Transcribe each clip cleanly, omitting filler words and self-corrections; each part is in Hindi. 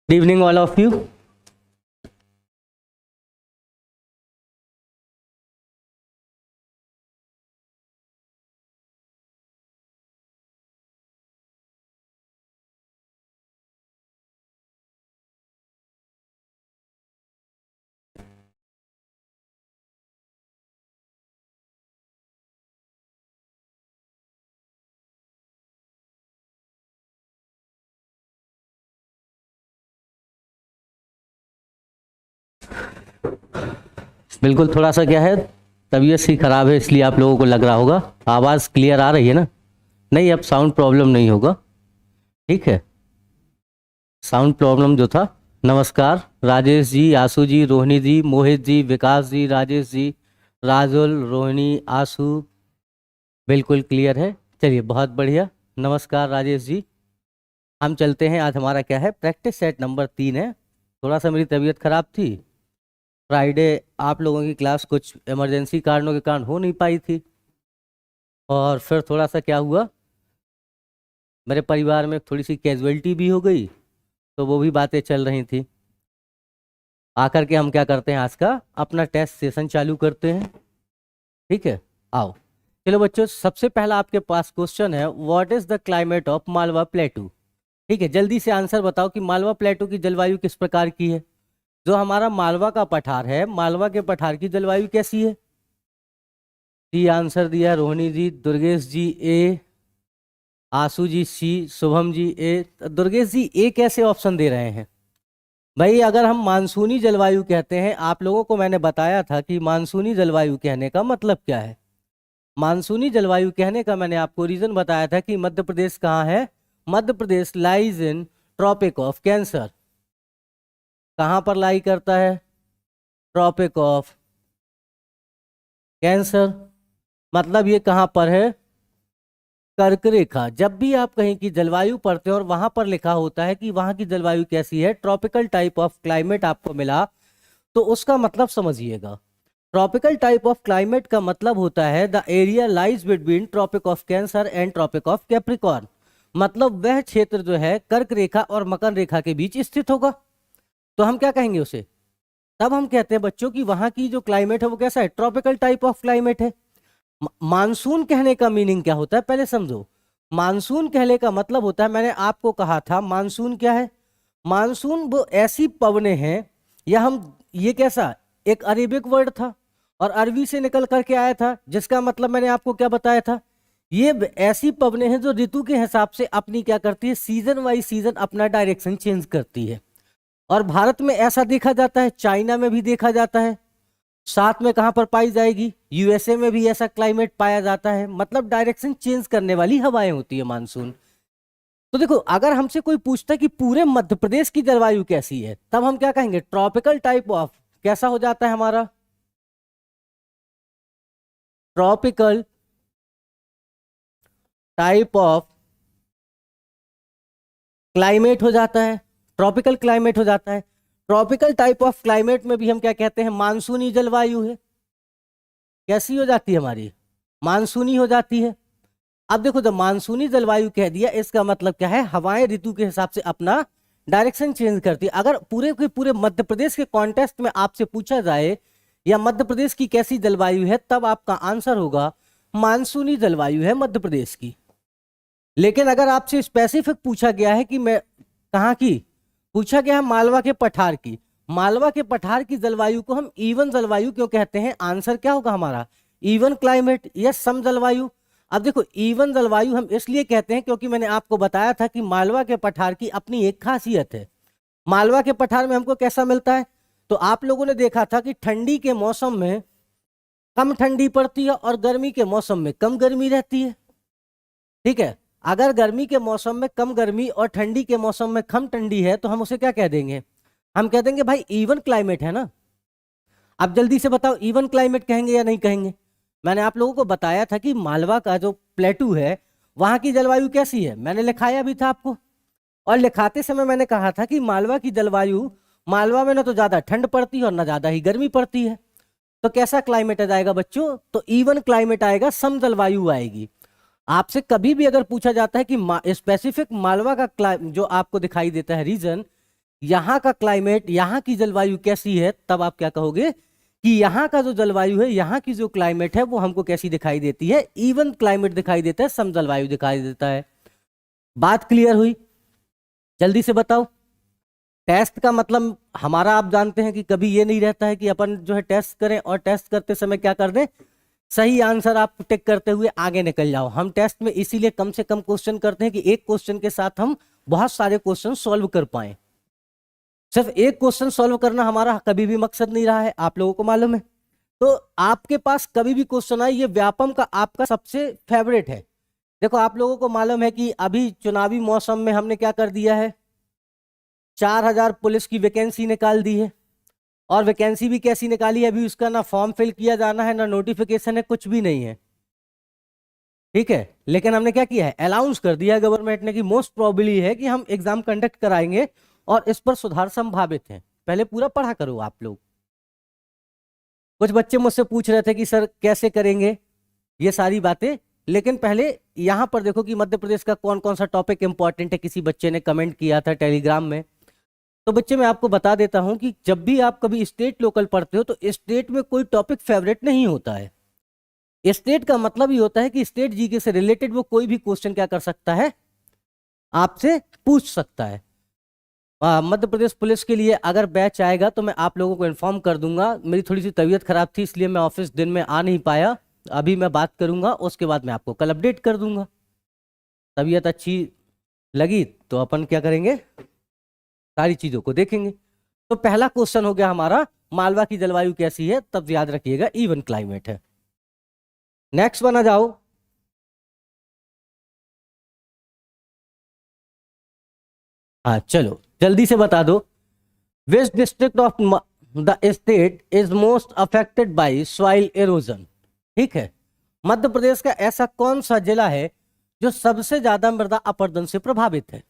Good evening, all of you. बिल्कुल थोड़ा सा क्या है, तबीयत सी खराब है इसलिए आप लोगों को लग रहा होगा। आवाज़ क्लियर आ रही है ना? नहीं, अब साउंड प्रॉब्लम नहीं होगा। ठीक है, साउंड प्रॉब्लम जो था। नमस्कार राजेश जी, आशु जी, रोहिणी जी, मोहित जी, विकास जी, राजेश जी, राजुल, रोहिणी, आशु, बिल्कुल क्लियर है। चलिए, बहुत बढ़िया। नमस्कार राजेश जी। हम चलते हैं। आज हमारा क्या है, प्रैक्टिस सेट नंबर 3 है। थोड़ा सा मेरी तबीयत खराब थी। फ्राइडे आप लोगों की क्लास कुछ इमरजेंसी कारणों के कारण हो नहीं पाई थी, और फिर थोड़ा सा क्या हुआ, मेरे परिवार में थोड़ी सी कैजुअलिटी भी हो गई, तो वो भी बातें चल रही थी। आकर के हम क्या करते हैं, आज का अपना टेस्ट सेशन चालू करते हैं। ठीक है, आओ। चलो बच्चों, सबसे पहला आपके पास क्वेश्चन है, what is the climate of Malwa प्लेटू। ठीक है, जल्दी से आंसर बताओ कि मालवा प्लेटू की जलवायु किस प्रकार की है। जो हमारा मालवा का पठार है, मालवा के पठार की जलवायु कैसी है? सी आंसर दिया रोहिणी जी, दुर्गेश जी ए, आशु जी सी, शुभम जी ए। दुर्गेश जी ए कैसे ऑप्शन दे रहे हैं भाई? अगर हम मानसूनी जलवायु कहते हैं, आप लोगों को मैंने बताया था कि मानसूनी जलवायु कहने का मतलब क्या है। मानसूनी जलवायु कहने का मैंने आपको रीजन बताया था कि मध्य प्रदेश कहाँ है। Madhya Pradesh lies in tropic of cancer. कहाँ पर लाई करता है? Tropic of cancer. मतलब ये कहाँ पर है? कर्क रेखा। जब भी आप कहीं की जलवायु पढ़ते हो और वहां पर लिखा होता है कि वहां की जलवायु कैसी है, ट्रॉपिकल टाइप ऑफ क्लाइमेट आपको मिला, तो उसका मतलब समझिएगा। ट्रॉपिकल टाइप ऑफ क्लाइमेट का मतलब होता है the area lies between Tropic of Cancer and Tropic of Capricorn. मतलब वह क्षेत्र जो है कर्क रेखा और मकर रेखा के बीच स्थित होगा। तो हम क्या कहेंगे उसे? तब हम कहते हैं बच्चों की वहां की जो क्लाइमेट है वो कैसा है? ट्रॉपिकल टाइप ऑफ क्लाइमेट है। मानसून कहने का मीनिंग क्या होता है, पहले समझो। मानसून कहने का मतलब होता है, मैंने आपको कहा था मानसून क्या है। मानसून वो ऐसी पवनें हैं, या हम ये कैसा, एक अरेबिक वर्ड था और अरबी से निकल करके आया था, जिसका मतलब मैंने आपको क्या बताया था, ये ऐसी पवनें हैं जो ऋतु के हिसाब से अपनी क्या करती है, सीजन वाइज सीजन अपना डायरेक्शन चेंज करती है। और भारत में ऐसा देखा जाता है, चाइना में भी देखा जाता है, साथ में कहां पर पाई जाएगी, यूएसए में भी ऐसा क्लाइमेट पाया जाता है। मतलब डायरेक्शन चेंज करने वाली हवाएं होती है मानसून। तो देखो, अगर हमसे कोई पूछता है कि पूरे मध्य प्रदेश की जलवायु कैसी है, तब हम क्या कहेंगे? ट्रॉपिकल टाइप ऑफ कैसा हो जाता है हमारा? ट्रॉपिकल टाइप ऑफ क्लाइमेट हो जाता है। ट्रॉपिकल क्लाइमेट हो जाता है। ट्रॉपिकल टाइप ऑफ क्लाइमेट में भी हम क्या कहते हैं? मानसूनी जलवायु है। कैसी हो जाती है हमारी? मानसूनी हो जाती है। अब देखो, जब मानसूनी जलवायु कह दिया, इसका मतलब क्या है? हवाएं ऋतु के हिसाब से अपना डायरेक्शन चेंज करती है। अगर पूरे के पूरे मध्य प्रदेश के कॉन्टेक्स्ट में आपसे पूछा जाए या मध्य प्रदेश की कैसी जलवायु है, तब आपका आंसर होगा मानसूनी जलवायु है मध्य प्रदेश की। लेकिन अगर आपसे स्पेसिफिक पूछा गया है कि मैं कहाँ की, पूछा गया है मालवा के पठार की, मालवा के पठार की जलवायु को हम ईवन जलवायु क्यों कहते हैं? आंसर क्या होगा हमारा? ईवन क्लाइमेट या सम जलवायु। अब देखो, ईवन जलवायु हम इसलिए कहते हैं क्योंकि मैंने आपको बताया था कि मालवा के पठार की अपनी एक खासियत है। मालवा के पठार में हमको कैसा मिलता है? तो आप लोगों ने देखा था कि ठंडी के मौसम में कम ठंडी पड़ती है और गर्मी के मौसम में कम गर्मी रहती है। ठीक है, अगर गर्मी के मौसम में कम गर्मी और ठंडी के मौसम में कम ठंडी है, तो हम उसे क्या कह देंगे? हम कह देंगे भाई इवन क्लाइमेट है ना। अब जल्दी से बताओ, इवन क्लाइमेट कहेंगे या नहीं कहेंगे? मैंने आप लोगों को बताया था कि मालवा का जो प्लेटू है, वहां की जलवायु कैसी है, मैंने लिखाया भी था आपको। और लिखाते समय मैंने कहा था कि मालवा की जलवायु, मालवा में ना तो ज्यादा ठंड पड़ती है और ना ज्यादा ही गर्मी पड़ती है। तो कैसा क्लाइमेट आ जाएगा बच्चों? तो इवन क्लाइमेट आएगा, सम जलवायु आएगी। आपसे कभी भी अगर पूछा जाता है कि स्पेसिफिक मालवा का जो आपको दिखाई देता है रीजन, यहाँ का क्लाइमेट, यहाँ की जलवायु कैसी है, तब आप क्या कहोगे कि यहाँ का जो जलवायु है, यहाँ की जो क्लाइमेट है वो हमको कैसी दिखाई देती है, इवन क्लाइमेट दिखाई देता है, सम जलवायु दिखाई देता है। बात क्लियर हुई? जल्दी से बताओ। टेस्ट का मतलब हमारा आप जानते हैं कि कभी ये नहीं रहता है कि अपन जो है टेस्ट करें और टेस्ट करते समय क्या कर दें, सही आंसर आप टिक करते हुए आगे निकल जाओ। हम टेस्ट में इसीलिए कम से कम क्वेश्चन करते हैं कि एक क्वेश्चन के साथ हम बहुत सारे क्वेश्चन सॉल्व कर पाए। सिर्फ एक क्वेश्चन सॉल्व करना हमारा कभी भी मकसद नहीं रहा है, आप लोगों को मालूम है। तो आपके पास कभी भी क्वेश्चन आए, ये व्यापम का आपका सबसे फेवरेट है। देखो आप लोगों को मालूम है कि अभी चुनावी मौसम में हमने क्या कर दिया है, 4000 पुलिस की वैकेंसी निकाल दी है। और वैकेंसी भी कैसी निकाली है, अभी उसका ना फॉर्म फिल किया जाना है, ना नोटिफिकेशन है, कुछ भी नहीं है। ठीक है, लेकिन हमने क्या किया है, अनाउंस कर दिया गवर्नमेंट ने कि मोस्ट प्रोबेबली है कि हम एग्जाम कंडक्ट कराएंगे और इस पर सुधार संभावित है। पहले पूरा पढ़ा करो आप लोग। कुछ बच्चे मुझसे पूछ रहे थे कि सर कैसे करेंगे ये सारी बातें, लेकिन पहले यहां पर देखो कि मध्य प्रदेश का कौन कौन सा टॉपिक इंपॉर्टेंट है। किसी बच्चे ने कमेंट किया था टेलीग्राम में, तो बच्चे मैं आपको बता देता हूं कि जब भी आप कभी स्टेट लोकल पढ़ते हो तो स्टेट में कोई टॉपिक फेवरेट नहीं होता है। स्टेट का मतलब ही होता है कि स्टेट जीके से रिलेटेड वो कोई भी क्वेश्चन क्या कर सकता है, आपसे पूछ सकता है। मध्य प्रदेश पुलिस के लिए अगर बैच आएगा तो मैं आप लोगों को इन्फॉर्म कर दूंगा। मेरी थोड़ी सी तबीयत खराब थी, इसलिए मैं ऑफिस दिन में आ नहीं पाया। अभी मैं बात करूंगा, उसके बाद मैं आपको कल अपडेट कर दूंगा। तबीयत अच्छी लगी तो अपन क्या करेंगे, सारी चीजों को देखेंगे। तो पहला क्वेश्चन हो गया हमारा, मालवा की जलवायु कैसी है, तब याद रखिएगा इवन क्लाइमेट है। नेक्स्ट बना जाओ। हाँ चलो जल्दी से बता दो, विच district of the state is most affected by soil halogen. ठीक है, मध्य प्रदेश का ऐसा कौन सा जिला है जो सबसे ज्यादा मृदा अपरदन से प्रभावित है।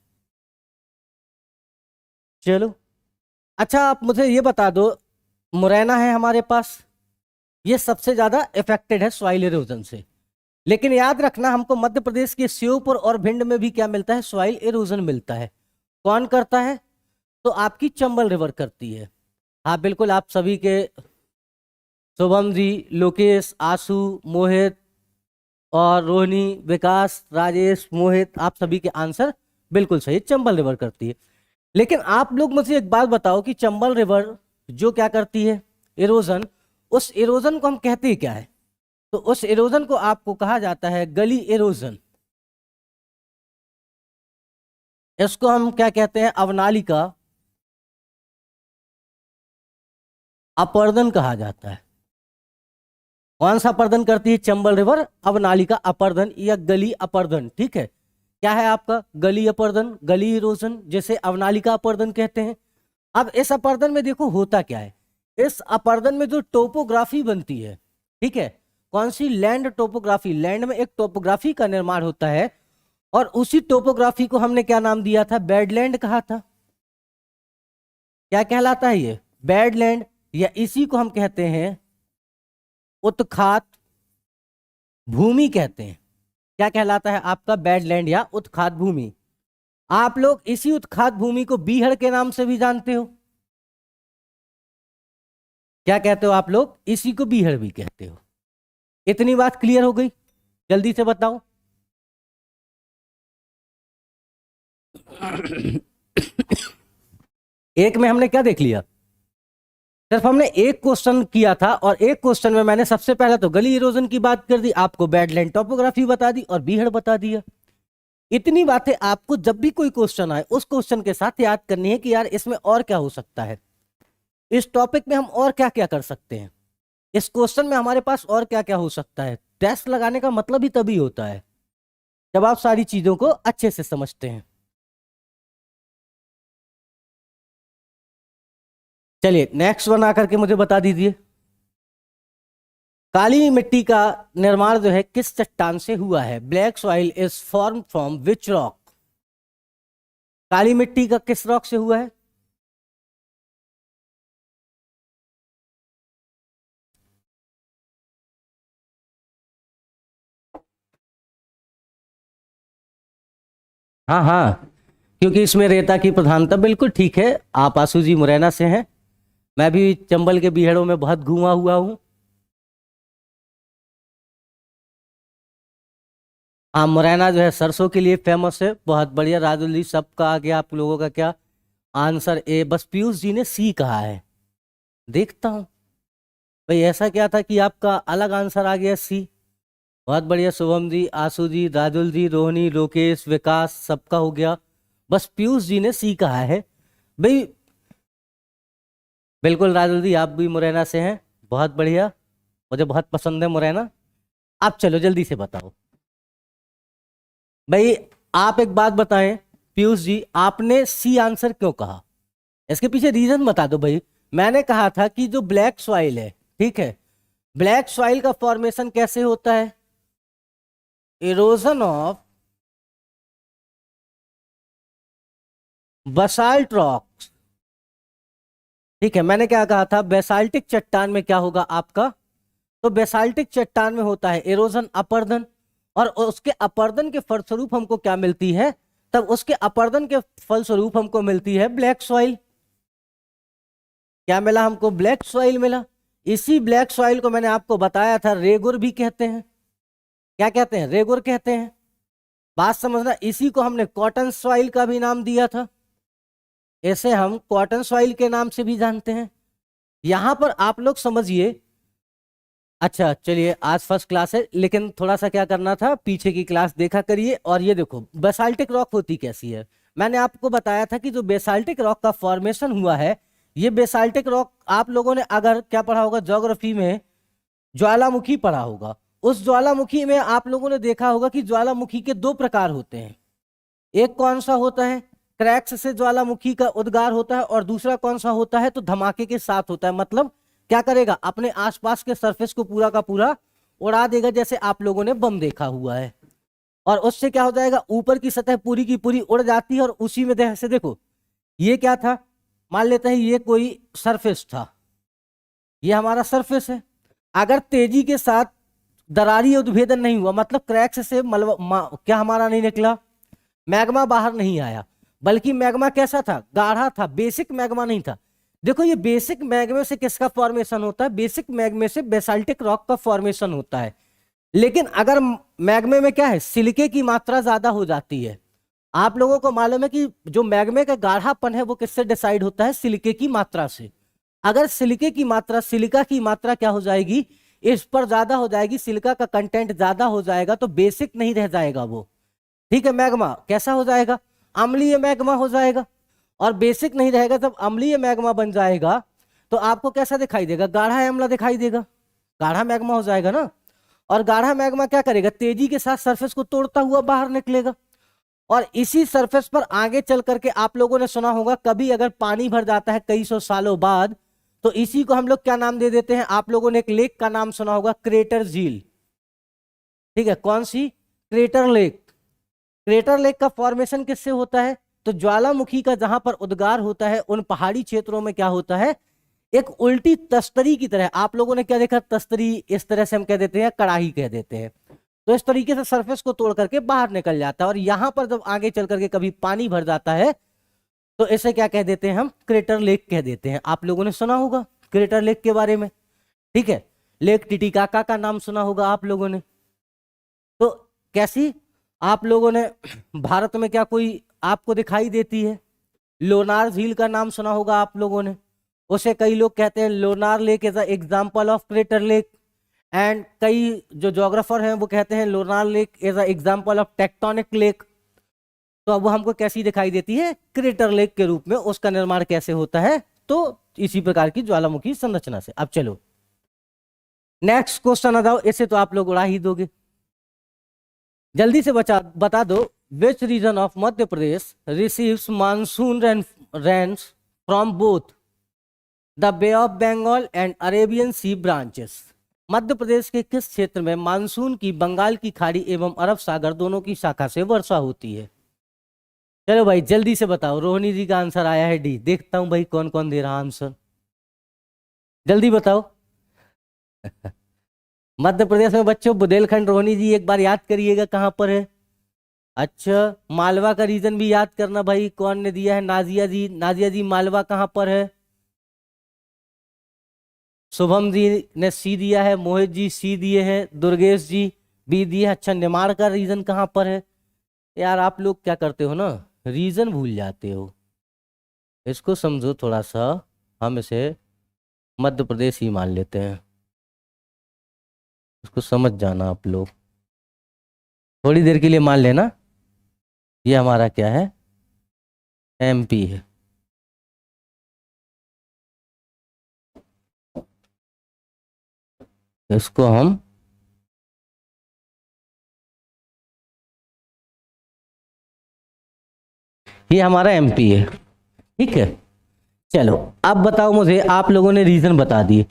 चलो अच्छा, आप मुझे ये बता दो, मुरैना है हमारे पास, ये सबसे ज्यादा इफेक्टेड है सॉइल एरोजन से। लेकिन याद रखना, हमको मध्य प्रदेश के श्योपुर और भिंड में भी क्या मिलता है, सॉइल एरोजन मिलता है। कौन करता है, तो आपकी चंबल रिवर करती है। हाँ बिल्कुल, आप सभी के शुभम जी, लोकेश, आशु, मोहित और रोहिणी, विकास, राजेश, मोहित, आप सभी के आंसर बिल्कुल सही, चंबल रिवर करती है। लेकिन आप लोग मुझे एक बात बताओ कि चंबल रिवर जो क्या करती है, इरोजन, उस इरोजन को हम कहते हैं क्या है, तो उस इरोजन को आपको कहा जाता है गली इरोजन। इसको हम क्या कहते हैं, अवनालिका अपर्दन कहा जाता है। कौन सा अपर्दन करती है, चंबल रिवर, अवनालिका अपर्दन या गली अपर्दन। ठीक है, क्या है आपका, गली अपर्दन, गली इरोजन, जैसे अवनालिका अपर्दन कहते हैं। अब इस अपर्दन में देखो होता क्या है, इस अपर्दन में जो टोपोग्राफी बनती है, ठीक है, कौन सी, लैंड टोपोग्राफी, लैंड में एक टोपोग्राफी का निर्माण होता है, और उसी टोपोग्राफी को हमने क्या नाम दिया था, बैडलैंड कहा था। क्या कहलाता है ये, बैडलैंड, या इसी को हम कहते हैं उत्खात भूमि कहते हैं। क्या कहलाता है आपका, बैडलैंड या उत्खात भूमि। आप लोग इसी उत्खात भूमि को बीहड़ के नाम से भी जानते हो। क्या कहते हो आप लोग, इसी को बीहड़ भी कहते हो। इतनी बात क्लियर हो गई, जल्दी से बताओ। एक में हमने क्या देख लिया, सिर्फ हमने एक क्वेश्चन किया था, और एक क्वेश्चन में मैंने सबसे पहले तो गली इरोजन की बात कर दी, आपको बैडलैंड टोपोग्राफी बता दी और बीहड़ बता दिया। इतनी बातें आपको जब भी कोई क्वेश्चन आए उस क्वेश्चन के साथ याद करनी है कि यार इसमें और क्या हो सकता है, इस टॉपिक में हम और क्या क्या कर सकते हैं, इस क्वेश्चन में हमारे पास और क्या क्या हो सकता है। टेस्ट लगाने का मतलब ही तभी होता है जब आप सारी चीजों को अच्छे से समझते हैं। चलिए नेक्स्ट वन आकर के मुझे बता दीजिए, काली मिट्टी का निर्माण जो है किस चट्टान से हुआ है, black soil is form from which rock. काली मिट्टी का किस रॉक से हुआ है, हाँ हाँ, क्योंकि इसमें रेता की प्रधानता। बिल्कुल ठीक है। आप आशु जी मुरैना से हैं, मैं भी चंबल के बीहड़ों में बहुत घूमा हुआ हूँ। हाँ, मुरैना जो है सरसों के लिए फेमस है। बहुत बढ़िया राजुल जी, सबका आ गया। आप लोगों का क्या आंसर? ए। बस पीयूष जी ने सी कहा है। देखता हूँ भाई ऐसा क्या था कि आपका अलग आंसर आ गया सी। बहुत बढ़िया शुभम जी, आशु जी, राजुल जी, रोहिणी, लोकेश, विकास, सबका हो गया। बस पीयूष जी ने सी कहा है भाई। बिल्कुल राजुल जी, आप भी मुरैना से हैं। बहुत बढ़िया, मुझे बहुत पसंद है मुरैना। आप चलो जल्दी से बताओ भाई। आप एक बात बताएं पीयूष जी, आपने सी आंसर क्यों कहा? इसके पीछे रीजन बता दो भाई। मैंने कहा था कि जो ब्लैक सॉइल है, ठीक है, ब्लैक सॉइल का फॉर्मेशन कैसे होता है? Erosion of basalt rocks. ठीक है, मैंने क्या कहा था? बेसाल्टिक चट्टान में क्या होगा आपका? तो बेसाल्टिक चट्टान में होता है इरोजन, अपर्दन। और उसके अपर्दन के फलस्वरूप हमको क्या मिलती है? तब उसके अपर्दन के फलस्वरूप हमको मिलती है ब्लैक सॉइल। क्या मिला हमको? ब्लैक सॉइल मिला। इसी ब्लैक सॉइल को मैंने आपको बताया था रेगुर भी कहते हैं। क्या कहते हैं? रेगुर कहते हैं। बात समझना, इसी को हमने कॉटन सॉइल का भी नाम दिया था। इसे हम कॉटन सॉइल के नाम से भी जानते हैं। यहां पर आप लोग समझिए। अच्छा चलिए, आज फर्स्ट क्लास है, लेकिन थोड़ा सा क्या करना था, पीछे की क्लास देखा करिए। और ये देखो बेसाल्टिक रॉक होती कैसी है। मैंने आपको बताया था कि जो बेसाल्टिक रॉक का फॉर्मेशन हुआ है, ये बेसाल्टिक रॉक आप लोगों ने अगर क्या पढ़ा होगा ज्योग्राफी में, ज्वालामुखी पढ़ा होगा। उस ज्वालामुखी में आप लोगों ने देखा होगा कि ज्वालामुखी के दो प्रकार होते हैं। एक कौन सा होता है? क्रैक्स से ज्वालामुखी का उद्गार होता है। और दूसरा कौन सा होता है? तो धमाके के साथ होता है। मतलब क्या करेगा? अपने आसपास के सरफेस को पूरा का पूरा उड़ा देगा, जैसे आप लोगों ने बम देखा हुआ है। और उससे क्या हो जाएगा? ऊपर की सतह पूरी की पूरी उड़ जाती है। और उसी में से देखो, ये क्या था? मान लेते हैं ये कोई सरफेस था, ये हमारा सरफेस है। अगर तेजी के साथ दरारी उद्भेदन नहीं हुआ, मतलब क्रैक्स से क्या हमारा नहीं निकला? मैग्मा बाहर नहीं आया, बल्कि मैग्मा कैसा था? गाढ़ा था, बेसिक मैग्मा नहीं था। देखो ये बेसिक मैग्मे से किसका फॉर्मेशन होता है? बेसिक मैग्मे से बेसाल्टिक रॉक का फॉर्मेशन होता है। लेकिन अगर मैग्मे में क्या है, सिलिके की मात्रा ज्यादा हो जाती है। आप लोगों को मालूम है कि जो मैग्मे का गाढ़ापन है वो किससे डिसाइड होता है? सिलिके की मात्रा से। अगर सिलिके की मात्रा, सिलिका की मात्रा क्या हो जाएगी? इस पर ज्यादा हो जाएगी, सिलिका का कंटेंट ज्यादा हो जाएगा, तो बेसिक नहीं रह जाएगा वो। ठीक है, मैग्मा कैसा हो जाएगा? अम्लीय मैग्मा हो जाएगा। और बेसिक नहीं रहेगा, जब अम्लीय मैग्मा बन जाएगा तो आपको कैसा दिखाई देगा? गाढ़ा अम्ला दिखाई देगा, गाढ़ा मैग्मा हो जाएगा ना। और गाढ़ा मैग्मा क्या करेगा? तेजी के साथ सरफेस को तोड़ता हुआ बाहर निकलेगा। और इसी सरफेस पर आगे चल करके आप लोगों ने सुना होगा, कभी अगर पानी भर जाता है कई सौ सालों बाद, तो इसी को हम लोग क्या नाम दे देते हैं? आप लोगों ने एक लेक का नाम सुना होगा, क्रेटर झील। ठीक है, कौन सी? Crater lake. क्रेटर लेक का फॉर्मेशन किससे होता है? तो ज्वालामुखी का जहां पर उद्गार होता है, उन पहाड़ी क्षेत्रों में क्या होता है? एक उल्टी तस्तरी की तरह। आप लोगों ने क्या देखा? तस्तरी। इस तरह से हम कह देते हैं, कड़ाही कह देते हैं। तो इस तरीके से सरफेस को तोड़ करके बाहर निकल जाता है। और यहां पर जब आगे चल करके कभी पानी भर जाता है, तो इसे क्या कह देते हैं? हम क्रेटर लेक कह देते हैं। आप लोगों ने सुना होगा क्रेटर लेक के बारे में। ठीक है, लेक टिटिकाका का नाम सुना होगा आप लोगों ने। तो कैसी आप लोगों ने भारत में क्या कोई आपको दिखाई देती है? लोनार झील का नाम सुना होगा आप लोगों ने। उसे कई लोग कहते हैं Lonar lake is example of crater lake. And कई जो जोग्राफर हैं वो कहते हैं Lonar lake is example of tectonic lake. तो अब वो हमको कैसी दिखाई देती है? क्रेटर लेक के रूप में। उसका निर्माण कैसे होता है? तो इसी प्रकार की ज्वालामुखी संरचना से। अब चलो नेक्स्ट क्वेश्चन आ जाओ। इसे तो आप लोग उड़ा ही दोगे, जल्दी से बता दो। Which region of Madhya Pradesh receives monsoon rains from both the bay of Bengal and Arabian sea branches? Madhya Pradesh के किस क्षेत्र में मानसून की बंगाल की खाड़ी एवं अरब सागर दोनों की शाखा से वर्षा होती है? चलो भाई जल्दी से बताओ। रोहिणी जी का आंसर आया है डी। देखता हूं भाई कौन कौन दे रहा आंसर, जल्दी बताओ। मध्य प्रदेश में बच्चों बुंदेलखंड। रोहिणी जी एक बार याद करिएगा कहां पर है। अच्छा, मालवा का रीजन भी याद करना भाई, कौन ने दिया है? नाजिया जी। नाजिया जी, मालवा कहाँ पर है? शुभम जी ने सी दिया है, मोहित जी सी दिए हैं, दुर्गेश जी बी दिए हैं। अच्छा, निमाड़ का रीजन कहाँ पर है? यार आप लोग क्या करते हो ना, रीजन भूल जाते हो। इसको समझो थोड़ा सा, हम इसे मध्य प्रदेश ही मान लेते हैं। इसको समझ जाना आप लोग, थोड़ी देर के लिए मान लेना। ये हमारा क्या है? एमपी है। इसको हम ये हमारा एमपी है, ठीक है। चलो अब बताओ मुझे, आप लोगों ने रीजन बता दिए,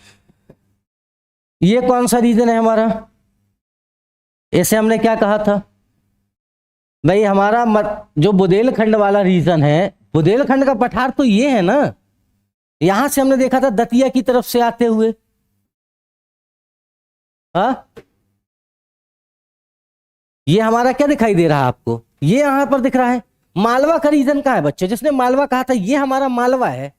ये कौन सा रीजन है हमारा? इसे हमने क्या कहा था भाई? हमारा जो बुंदेलखंड वाला रीजन है, बुंदेलखंड का पठार तो ये है ना, यहां से हमने देखा था दतिया की तरफ से आते हुए। हाँ, ये हमारा क्या दिखाई दे रहा है आपको? ये यहां पर दिख रहा है। मालवा का रीजन कहाँ है बच्चे? जिसने मालवा कहा था, ये हमारा मालवा है।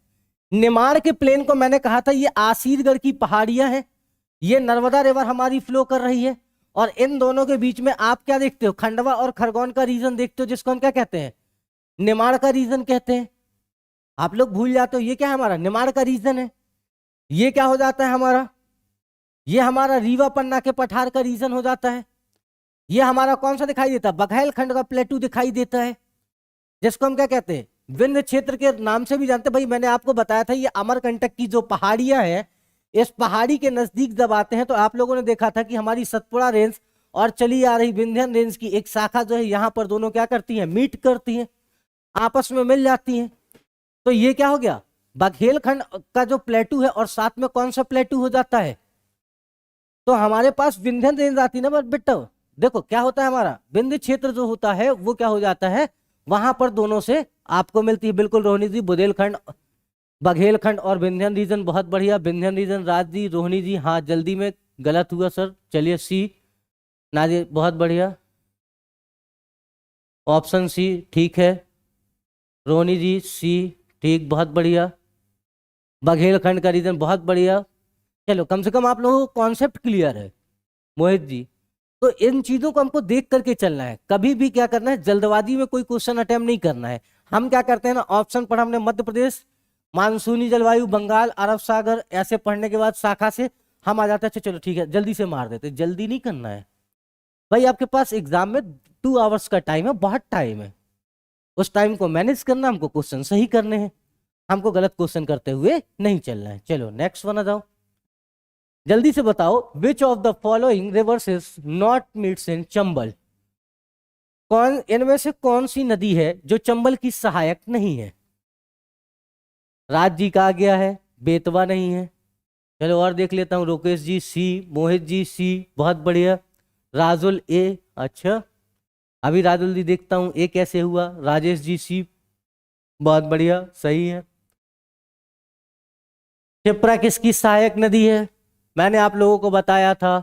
निमाड़ के प्लेन को मैंने कहा था ये आसीरगढ़ की पहाड़ियां हैं। ये नर्मदा रिवर हमारी फ्लो कर रही है, और इन दोनों के बीच में आप क्या देखते हो? खंडवा और खरगोन का रीजन देखते हो, जिसको हम क्या कहते हैं? निमाड़ का रीजन कहते हैं। आप लोग भूल जाते हो, ये क्या है? हमारा निमाड़ का रीजन है। ये क्या हो जाता है हमारा? ये हमारा रीवा पन्ना के पठार का रीजन हो जाता है। ये हमारा कौन सा दिखाई देता है? बघेलखंड का प्लेटू दिखाई देता है, जिसको हम क्या कहते हैं? विंध्य क्षेत्र के नाम से भी जानते हैं। भाई मैंने आपको बताया था, ये अमरकंटक की जो पहाड़ियां हैं, इस पहाड़ी के नजदीक जब आते हैं तो आप लोगों ने देखा था कि हमारी सतपुड़ा रेंज और चली आ रही विंध्यन रेंज की एक शाखा जो है, यहाँ पर दोनों क्या करती हैं? मीट करती हैं, आपस में मिल जाती हैं। तो ये क्या हो गया? बघेलखंड का जो प्लेटू है, और साथ में कौन सा प्लेटू हो जाता है? तो हमारे पास विंध्यन रेंज आती है ना बेटा। देखो क्या होता है, हमारा विंध्य क्षेत्र जो होता है वो क्या हो जाता है? वहां पर दोनों से आपको मिलती है। बिल्कुल रोहिणी जी, बुंदेलखंड, बघेलखंड और विंध्यन रीजन, बहुत बढ़िया। विंध्यन रीजन राज जी, रोहिणी जी, हाँ जल्दी में गलत हुआ सर, चलिए सी। नाजी, बहुत बढ़िया, ऑप्शन सी ठीक है। रोहिणी जी सी, ठीक, बहुत बढ़िया। बघेलखंड का रीजन, बहुत बढ़िया। चलो कम से कम आप लोगों को कॉन्सेप्ट क्लियर है। मोहित जी, तो इन चीजों को हमको देख करके चलना है, कभी भी क्या करना है, जल्दबाजी में कोई क्वेश्चन अटेम्प्ट नहीं करना है। हम क्या करते हैं ना, ऑप्शन पर हमने मध्य प्रदेश, मानसूनी जलवायु, बंगाल, अरब सागर, ऐसे पढ़ने के बाद शाखा से हम आ जाते हैं। अच्छा चलो ठीक है, जल्दी से मार देते, जल्दी नहीं करना है भाई। आपके पास एग्जाम में 2 आवर्स का टाइम है, बहुत टाइम है। उस टाइम को मैनेज करना, हमको क्वेश्चन सही करने हैं, हमको गलत क्वेश्चन करते हुए नहीं चलना है। चलो नेक्स्ट वन आ जाओ, जल्दी से बताओ, which of the following rivers is not meets in Chambal? कौन इनमें से कौन सी नदी है जो चंबल की सहायक नहीं है? राज जी का आ गया है, बेतवा नहीं है। चलो और देख लेता हूँ, रोकेश जी सी, मोहित जी सी, बहुत बढ़िया। राजुल ए, अच्छा अभी राजुल जी देखता हूँ ए कैसे हुआ। राजेश जी सी, बहुत बढ़िया, सही है। क्षिप्रा किसकी सहायक नदी है? मैंने आप लोगों को बताया था,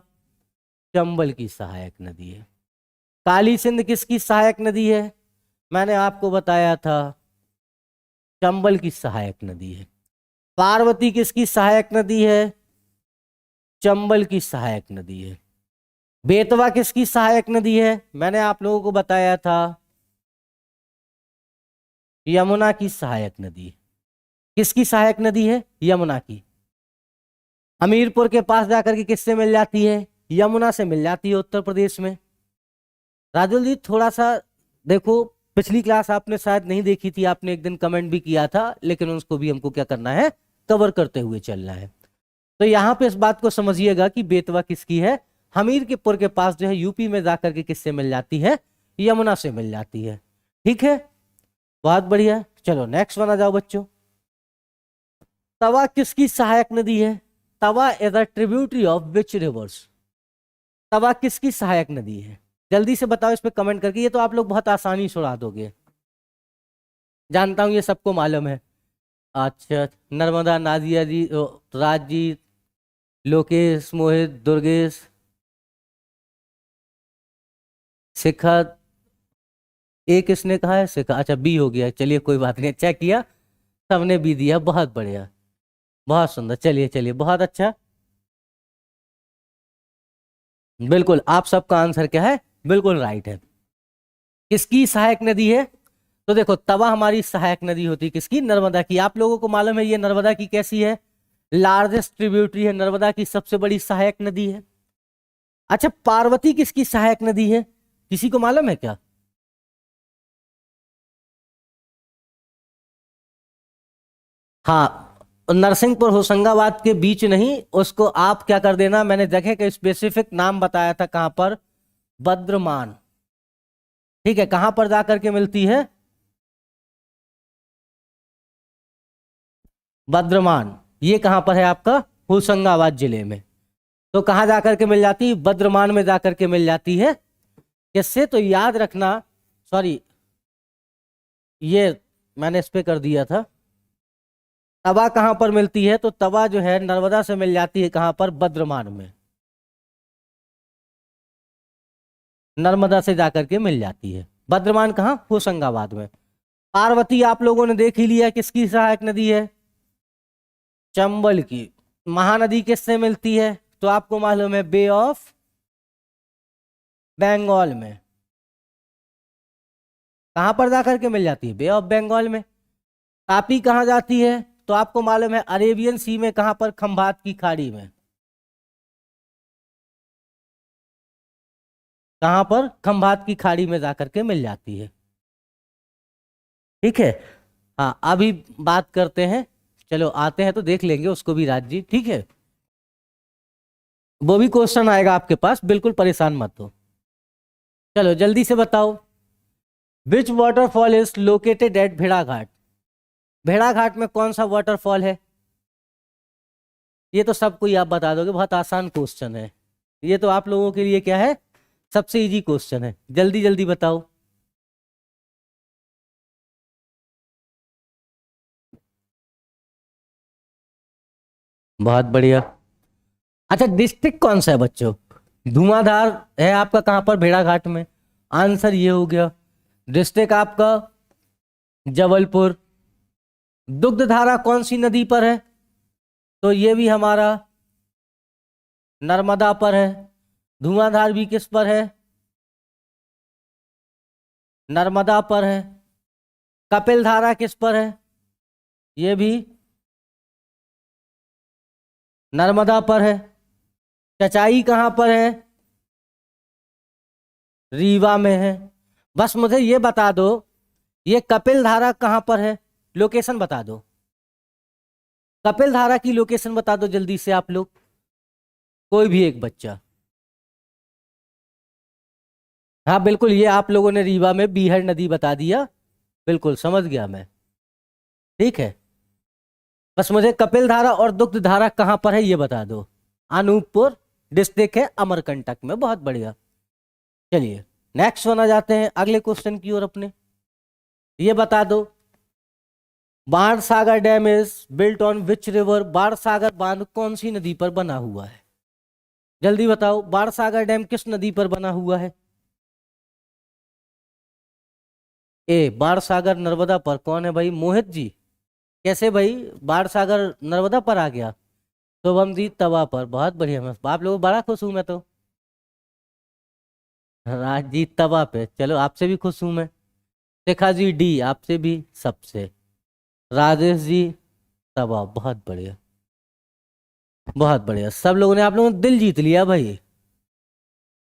चंबल की सहायक नदी है। काली सिंध किसकी सहायक नदी है? मैंने आपको बताया था, चंबल की सहायक नदी है। पार्वती किसकी सहायक नदी है? चंबल की सहायक नदी है। बेतवा किसकी सहायक नदी है? मैंने आप लोगों को बताया था, यमुना की सहायक नदी है। किसकी सहायक नदी है? यमुना की। हमीरपुर के पास जाकर के किससे मिल जाती है? यमुना से मिल जाती है, उत्तर प्रदेश में। राजुल जी थोड़ा सा देखो, पिछली क्लास आपने शायद नहीं देखी थी, आपने एक दिन कमेंट भी किया था, लेकिन उसको भी हमको क्या करना है, कवर करते हुए चलना है। तो यहाँ पे इस बात को समझिएगा कि बेतवा किसकी है? हमीरपुर के पास जो है, यूपी में जाकर के किससे मिल जाती है? यमुना से मिल जाती है, ठीक है, बहुत बढ़िया। चलो नेक्स्ट वन आ जाओ बच्चों, तवा किसकी सहायक नदी है? Tawa is a tributary of which rivers? Tawa किसकी सहायक नदी है? जल्दी से बताओ इस पे कमेंट करके, ये तो आप लोग बहुत आसानी से उड़ा दोगे, जानता हूं ये सबको मालूम है। अच्छा, नर्मदा, नाजिया जी, राज जी, लोकेश, मोहित, दुर्गेश, शिखा, ए किसने कहा है, से कहा, अच्छा बी हो गया, चलिए कोई बात नहीं, अच्छा किया, सबने बी दिया, बहुत बढ़िया, बहुत सुंदर, चलिए चलिए, बहुत अच्छा। बिल्कुल आप सबका आंसर क्या है, बिल्कुल राइट है। किसकी सहायक नदी है, तो देखो तवा हमारी सहायक नदी होती है, किसकी, नर्मदा की। आप लोगों को मालूम है ये नर्मदा की कैसी है, लार्जेस्ट ट्रिब्यूटरी है, नर्मदा की सबसे बड़ी सहायक नदी है। अच्छा पार्वती किसकी सहायक नदी है, किसी को मालूम है क्या? हाँ, नरसिंहपुर होशंगाबाद के बीच नहीं, उसको आप क्या कर देना, मैंने जगह का स्पेसिफिक नाम बताया था, कहां पर, बद्रमान। ठीक है, कहां पर जाकर के मिलती है, बद्रमान, ये कहां पर है आपका, होशंगाबाद जिले में। तो कहां जाकर के मिल जाती है, बद्रमान में जाकर के मिल जाती है। किससे, तो याद रखना, सॉरी ये मैंने इस पे कर दिया था, तवा कहां पर मिलती है, तो तवा जो है नर्मदा से मिल जाती है, कहां पर, बद्रमान में, नर्मदा से जाकर के मिल जाती है। बद्रमान कहाँ, होशंगाबाद में। पार्वती आप लोगों ने देख ही लिया किसकी सहायक नदी है, चंबल की। महानदी किससे मिलती है, तो आपको मालूम है, बे ऑफ बंगाल में। कहां पर जाकर के मिल जाती है, बे ऑफ बंगाल में। तापी कहाँ जाती है, तो आपको मालूम है, अरेबियन सी में, कहां पर, खंभात की खाड़ी में। कहां पर, खंभात की खाड़ी में जाकर के मिल जाती है। ठीक है, हाँ अभी बात करते हैं, चलो आते हैं तो देख लेंगे उसको भी राज जी, ठीक है, वो भी क्वेश्चन आएगा आपके पास, बिल्कुल परेशान मत हो। चलो जल्दी से बताओ, विच वाटरफॉल इज लोकेटेड एट भेड़ाघाट, भेड़ाघाट में कौन सा वाटरफॉल है, ये तो सबको ही आप बता दोगे, बहुत आसान क्वेश्चन है, ये तो आप लोगों के लिए क्या है, सबसे इजी क्वेश्चन है, जल्दी जल्दी बताओ। बहुत बढ़िया। अच्छा डिस्ट्रिक्ट कौन सा है बच्चों, धुआंधार है आपका कहां पर, भेड़ाघाट में, आंसर ये हो गया। डिस्ट्रिक्ट आपका जबलपुर। दुग्धधारा कौन सी नदी पर है, तो ये भी हमारा नर्मदा पर है। धुआंधार भी किस पर है, नर्मदा पर है। कपिल धारा किस पर है, ये भी नर्मदा पर है। चचाई कहां पर है, रीवा में है। बस मुझे ये बता दो, ये कपिल धारा कहां पर है, लोकेशन बता दो, कपिल धारा की लोकेशन बता दो जल्दी से आप लोग, कोई भी एक बच्चा। हाँ बिल्कुल, ये आप लोगों ने रीवा में बीहड़ नदी बता दिया, बिल्कुल समझ गया मैं। ठीक है, बस मुझे कपिल धारा और दुग्ध धारा कहां पर है ये बता दो। अनूपपुर डिस्ट्रिक्ट है, अमरकंटक में, बहुत बढ़िया। चलिए नेक्स्ट वन आ जाते हैं अगले क्वेश्चन की ओर अपने, ये बता दो, Ban Sagar dam is built on which river, Ban Sagar बांध कौन सी नदी पर बना हुआ है, जल्दी बताओ, बाण सागर डैम किस नदी पर बना हुआ है। ए बाण सागर नर्मदा पर, कौन है भाई, मोहित जी, कैसे भाई, बाण सागर नर्मदा पर आ गया, शुभम जी तवा पर, बहुत बढ़िया, मैं आप लोग बड़ा खुश हूं मैं तो। राज जी तवा पे, चलो आपसे भी खुश हूं मैं। शिखा जी डी, आपसे भी, सबसे। राजेश जी तवा, बहुत बढ़िया, बहुत बढ़िया, सब लोगों ने, आप लोगों ने दिल जीत लिया भाई,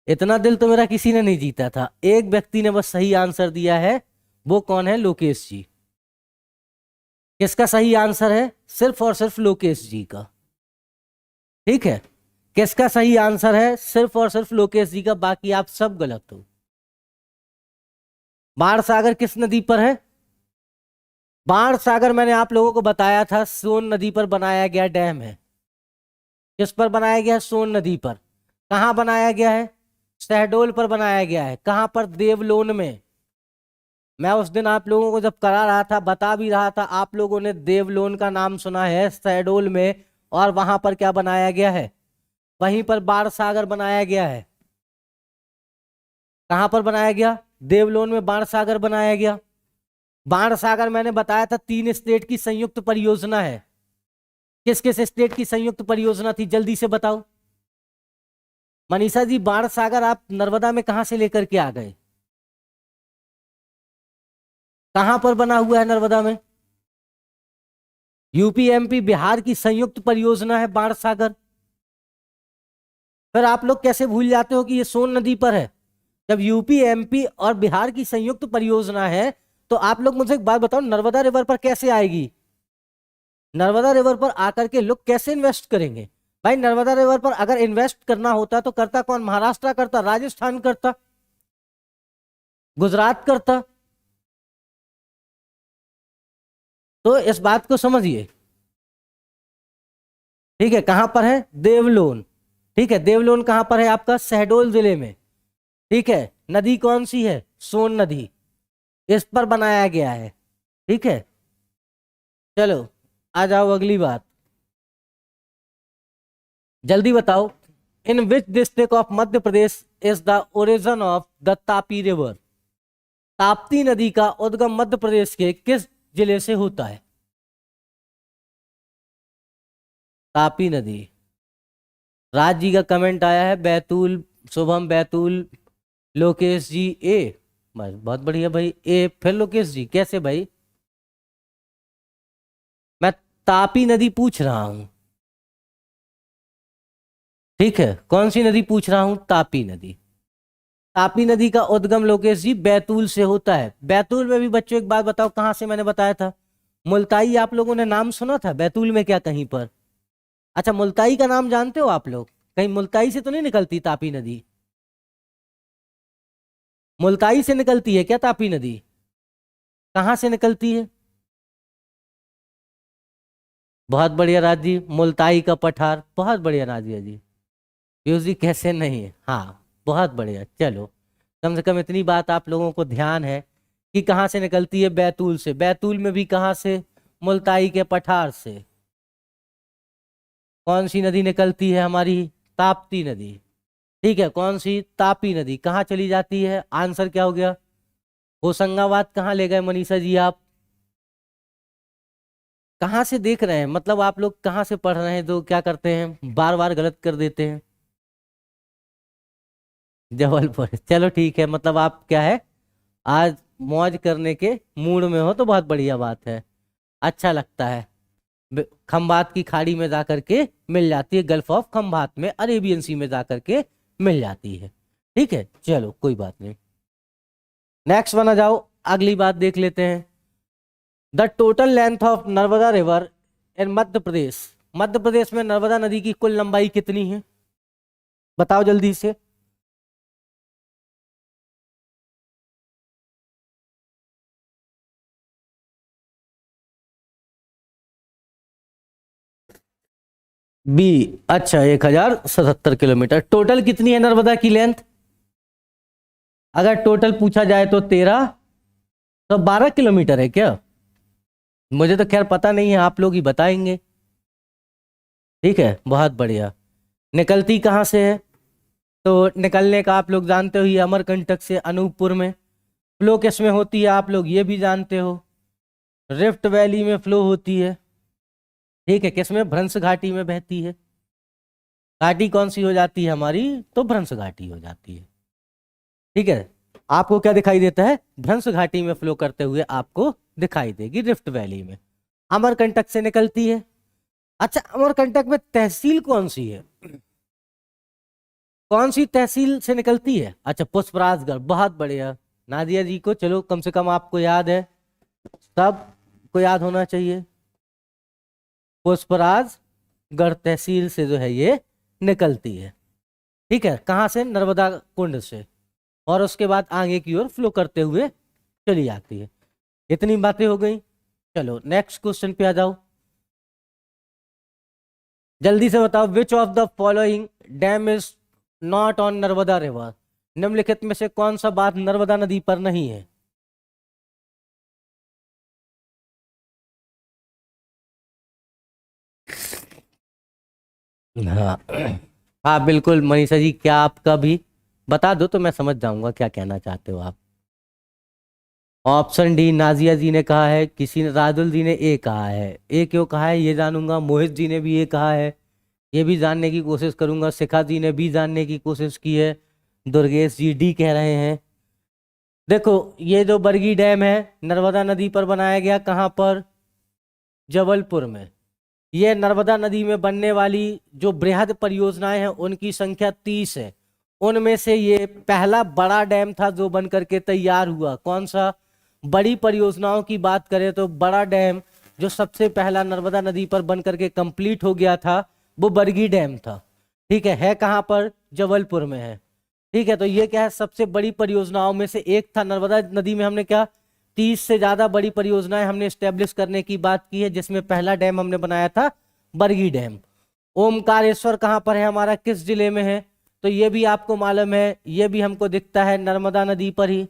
इतना दिल तो मेरा किसी ने नहीं जीता था, एक व्यक्ति ने बस सही आंसर दिया है, वो कौन है, लोकेश जी। किसका सही आंसर है, सिर्फ और सिर्फ लोकेश जी का। ठीक है, किसका सही आंसर है, सिर्फ और सिर्फ लोकेश जी का, बाकी आप सब गलत हो। बाण सागर किस नदी पर है, बाण सागर मैंने आप लोगों को बताया था, सोन नदी पर बनाया गया डैम है। किस पर बनाया गया है, सोन नदी पर। कहां बनाया गया है, शहडोल पर बनाया गया है, कहां पर, देवलोन में। मैं उस दिन आप लोगों को जब करा रहा था, बता भी रहा था, आप लोगों ने देवलोन का नाम सुना है शहडोल में, और वहां पर क्या बनाया गया है, वहीं पर बाण सागर बनाया गया है। कहां पर बनाया गया, देवलोन में बाण सागर बनाया गया। बाण सागर मैंने बताया था 3 स्टेट की संयुक्त परियोजना है। किस किस स्टेट की संयुक्त परियोजना थी, जल्दी से बताओ। मनीषा जी, बाण सागर आप नर्मदा में कहां से लेकर के आ गए? कहां पर बना हुआ है नर्मदा में? यूपी एमपी बिहार की संयुक्त परियोजना है बाण सागर। फिर आप लोग कैसे भूल जाते हो कि ये सोन नदी पर है? जब यूपी एमपी और बिहार की संयुक्त परियोजना है तो आप लोग मुझे एक बात बताओ, नर्मदा रिवर पर कैसे आएगी? नर्मदा रिवर पर आकर के लोग कैसे इन्वेस्ट करेंगे? भाई नर्मदा रिवर पर अगर इन्वेस्ट करना होता तो करता कौन? महाराष्ट्र करता, राजस्थान करता, गुजरात करता। तो इस बात को समझिए, ठीक है। कहां पर है? देवलोन। ठीक है, देवलोन कहां पर है आपका? शहडोल जिले में। ठीक है, नदी कौन सी है? सोन नदी, इस पर बनाया गया है। ठीक है, चलो आ जाओ अगली बात, जल्दी बताओ। In which district of Madhya Pradesh is the origin of the Tapi river? Tapti नदी का उद्गम मध्य प्रदेश के किस जिले से होता है? तापी नदी। राज जी का कमेंट आया है, बैतूल। शुभम, बैतूल। लोकेश जी ए, बस बहुत बढ़िया भाई, ए। फिर लोकेश जी, कैसे भाई? मैं तापी नदी पूछ रहा हूं, ठीक है। कौन सी नदी पूछ रहा हूं? तापी नदी। तापी नदी का उद्गम लोकेश जी बैतूल से होता है। बैतूल में भी बच्चों एक बात बताओ, कहां से मैंने बताया था? मुल्ताई आप लोगों ने नाम सुना था बैतूल में क्या कहीं पर? अच्छा, मुल्ताई का नाम जानते हो आप लोग? कहीं मुल्ताई से तो नहीं निकलती तापी नदी? मुल्ताई से निकलती है क्या तापी नदी? कहां से निकलती है? बहुत बढ़िया राज जी, मुल्ताई का पठार। बहुत बढ़िया नाजिया जी। पीयूष जी कैसे नहीं है? हाँ, बहुत बढ़िया। चलो, कम से कम इतनी बात आप लोगों को ध्यान है कि कहाँ से निकलती है? बैतूल से। बैतूल में भी कहाँ से? मुल्ताई के पठार से। कौन सी नदी निकलती है हमारी? ताप्ती नदी। ठीक है, कौन सी? तापी नदी। कहाँ चली जाती है? आंसर क्या हो गया? होशंगाबाद। कहाँ ले गए मनीषा जी आप? कहाँ से देख रहे हैं, मतलब आप लोग कहाँ से पढ़ रहे हैं तो क्या करते हैं, बार बार गलत कर देते हैं। जबलपुर। चलो ठीक है, मतलब आप क्या है, आज मौज करने के मूड में हो तो बहुत बढ़िया बात है, अच्छा लगता है। खंबात की खाड़ी में जाकर के मिल जाती है, गल्फ ऑफ खंबात में, अरेबियन सी में जाकर के मिल जाती है। ठीक है, चलो कोई बात नहीं। नेक्स्ट बना जाओ, अगली बात देख लेते हैं। The total length of Narmada river in Madhya Pradesh. Madhya Pradesh में नर्मदा नदी की कुल लंबाई कितनी है? बताओ जल्दी से। बी। अच्छा, 1077 किलोमीटर। टोटल कितनी है नर्मदा की लेंथ? अगर टोटल पूछा जाए तो 13, तो 12 किलोमीटर है क्या? मुझे तो खैर पता नहीं है, आप लोग ही बताएंगे। ठीक है, बहुत बढ़िया। निकलती कहाँ से है? तो निकलने का आप लोग जानते हो, ये अमरकंटक से अनूपपुर में। फ्लो किस में होती है आप लोग ये भी जानते हो, रिफ्ट वैली में फ्लो होती है। ठीक है, किस में? भ्रंश घाटी में बहती है। घाटी कौन सी हो जाती है हमारी? तो भ्रंश घाटी हो जाती है। ठीक है, आपको क्या दिखाई देता है? भ्रंश घाटी में फ्लो करते हुए आपको दिखाई देगी, रिफ्ट वैली में। अमरकंटक से निकलती है। अच्छा, अमरकंटक में तहसील कौन सी है? कौन सी तहसील से निकलती है? अच्छा, पुष्पराजगढ़। बहुत बढ़िया नादिया जी को, चलो कम से कम आपको याद है, सब को याद होना चाहिए। पुष्पराजगढ़ तहसील से जो है ये निकलती है। ठीक है, कहाँ से? नर्मदा कुंड से, और उसके बाद आगे की ओर फ्लो करते हुए चली जाती है। इतनी बातें हो गई। चलो नेक्स्ट क्वेश्चन पे आ जाओ, जल्दी से बताओ। Which of the following dam is not on Narmada river? निम्नलिखित में से कौन सा बात नर्मदा नदी पर नहीं है? हाँ हाँ बिल्कुल मनीषा जी, क्या आपका भी बता दो तो मैं समझ जाऊंगा क्या कहना चाहते हो आप। ऑप्शन डी नाजिया जी ने कहा है, किसी ने राजुल जी ने ए कहा है। ए क्यों कहा है ये जानूंगा। मोहित जी ने भी ए कहा है, ये भी जानने की कोशिश करूंगा। शिखा जी ने भी जानने की कोशिश की है। दुर्गेश जी डी कह रहे हैं। देखो ये जो बरगी डैम है नर्मदा नदी पर बनाया गया, कहाँ पर, जबलपुर में। ये नर्मदा नदी में बनने वाली जो बृहद परियोजनाएं हैं उनकी संख्या 30 है। उनमें से ये पहला बड़ा डैम था जो बन करके तैयार हुआ। कौन सा, बड़ी परियोजनाओं की बात करें तो बड़ा डैम जो सबसे पहला नर्मदा नदी पर बन करके कंप्लीट हो गया था वो बरगी डैम था। ठीक है कहाँ पर, जबलपुर में है। ठीक है, तो ये क्या है, सबसे बड़ी परियोजनाओं में से एक था। नर्मदा नदी में हमने क्या 30 से ज्यादा बड़ी परियोजनाएं हमने स्टेब्लिश करने की बात की है, जिसमें पहला डैम हमने बनाया था बरगी डैम। ओमकारेश्वर कहाँ पर है हमारा, किस जिले में है, तो ये भी आपको मालूम है, ये भी हमको दिखता है नर्मदा नदी पर ही।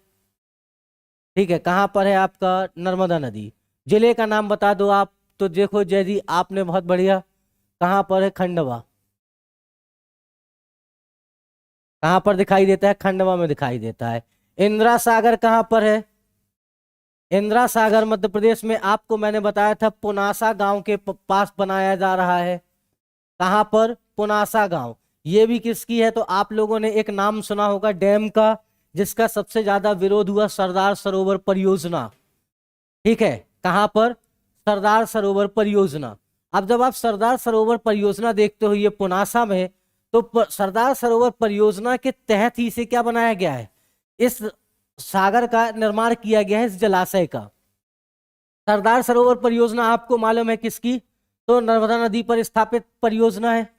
ठीक है, कहाँ पर है आपका, नर्मदा नदी। जिले का नाम बता दो आप, तो देखो जय जी आपने बहुत बढ़िया, कहाँ पर है, खंडवा। कहाँ पर दिखाई देता है, खंडवा में दिखाई देता है। इंदिरा सागर कहाँ पर है, इंदिरा सागर मध्य प्रदेश में। आपको मैंने बताया था पुनासा गांव के पास बनाया जा रहा है। कहाँ पर, पुनासा गांव। ये भी किसकी है, तो आप लोगों ने एक नाम सुना होगा डैम का जिसका सबसे ज्यादा विरोध हुआ, सरदार सरोवर परियोजना। ठीक है, कहाँ पर, सरदार सरोवर परियोजना। अब जब आप सरदार सरोवर परियोजना देखते हो ये पुनासा में, तो सरदार सरोवर परियोजना के तहत ही इसे क्या बनाया गया है, इस सागर का निर्माण किया गया है, इस जलाशय का। सरदार सरोवर परियोजना आपको मालूम है किसकी, तो नर्मदा नदी पर स्थापित परियोजना है,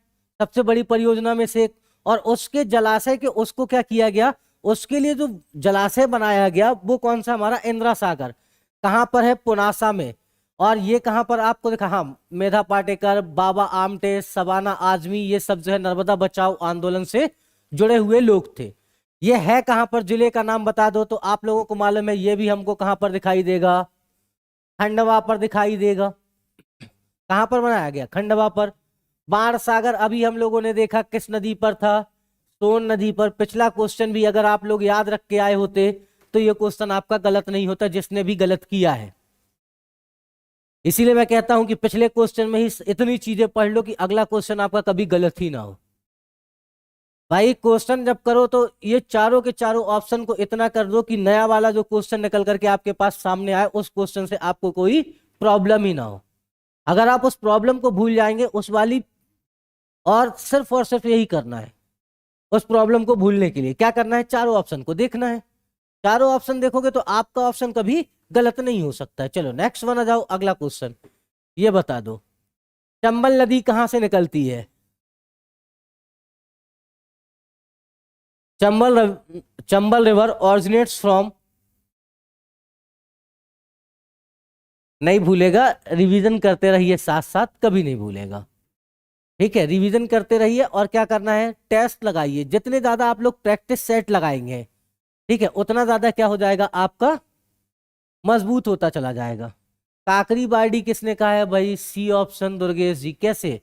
सबसे बड़ी परियोजना में से एक। और उसके जलाशय के उसको क्या किया गया, उसके लिए जो जलाशय बनाया गया वो कौन सा, हमारा इंदिरा सागर। कहाँ पर है, पुनासा में। और ये कहाँ पर आपको देखा, हाँ, मेधा पाटेकर, बाबा आमटे, सबाना आजमी, ये सब जो है नर्मदा बचाओ आंदोलन से जुड़े हुए लोग थे। ये है कहाँ पर, जिले का नाम बता दो, तो आप लोगों को मालूम है ये भी हमको कहाँ पर दिखाई देगा, खंडवा पर दिखाई देगा। कहाँ पर बनाया गया, खंडवा पर। बाण सागर अभी हम लोगों ने देखा किस नदी पर था, सोन नदी पर। पिछला क्वेश्चन भी अगर आप लोग याद रख के आए होते तो ये क्वेश्चन आपका गलत नहीं होता, जिसने भी गलत किया है। इसीलिए मैं कहता हूं कि पिछले क्वेश्चन में ही इतनी चीजें पढ़ लो कि अगला क्वेश्चन आपका कभी गलत ही ना हो। भाई क्वेश्चन जब करो तो ये चारों के चारों ऑप्शन को इतना कर दो कि नया वाला जो क्वेश्चन निकल करके आपके पास सामने आए उस क्वेश्चन से आपको कोई प्रॉब्लम ही ना हो। अगर आप उस प्रॉब्लम को भूल जाएंगे उस वाली, और सिर्फ यही करना है, उस प्रॉब्लम को भूलने के लिए क्या करना है, चारों ऑप्शन को देखना है। चारों ऑप्शन देखोगे तो आपका ऑप्शन कभी गलत नहीं हो सकता है। चलो नेक्स्ट वन आ जाओ, अगला क्वेश्चन ये बता दो, चंबल नदी कहां से निकलती है। चंबल रिवर ऑरिजिनेट्स फ्रॉम, नहीं भूलेगा, रिवीजन करते रहिए साथ साथ, कभी नहीं भूलेगा। ठीक है, रिवीजन करते रहिए और क्या करना है, टेस्ट लगाइए। जितने ज्यादा आप लोग प्रैक्टिस सेट लगाएंगे, ठीक है, उतना ज्यादा क्या हो जाएगा, आपका मजबूत होता चला जाएगा। काकरी बाड़ी किसने कहा है भाई, सी ऑप्शन दुर्गेश जी। कैसे,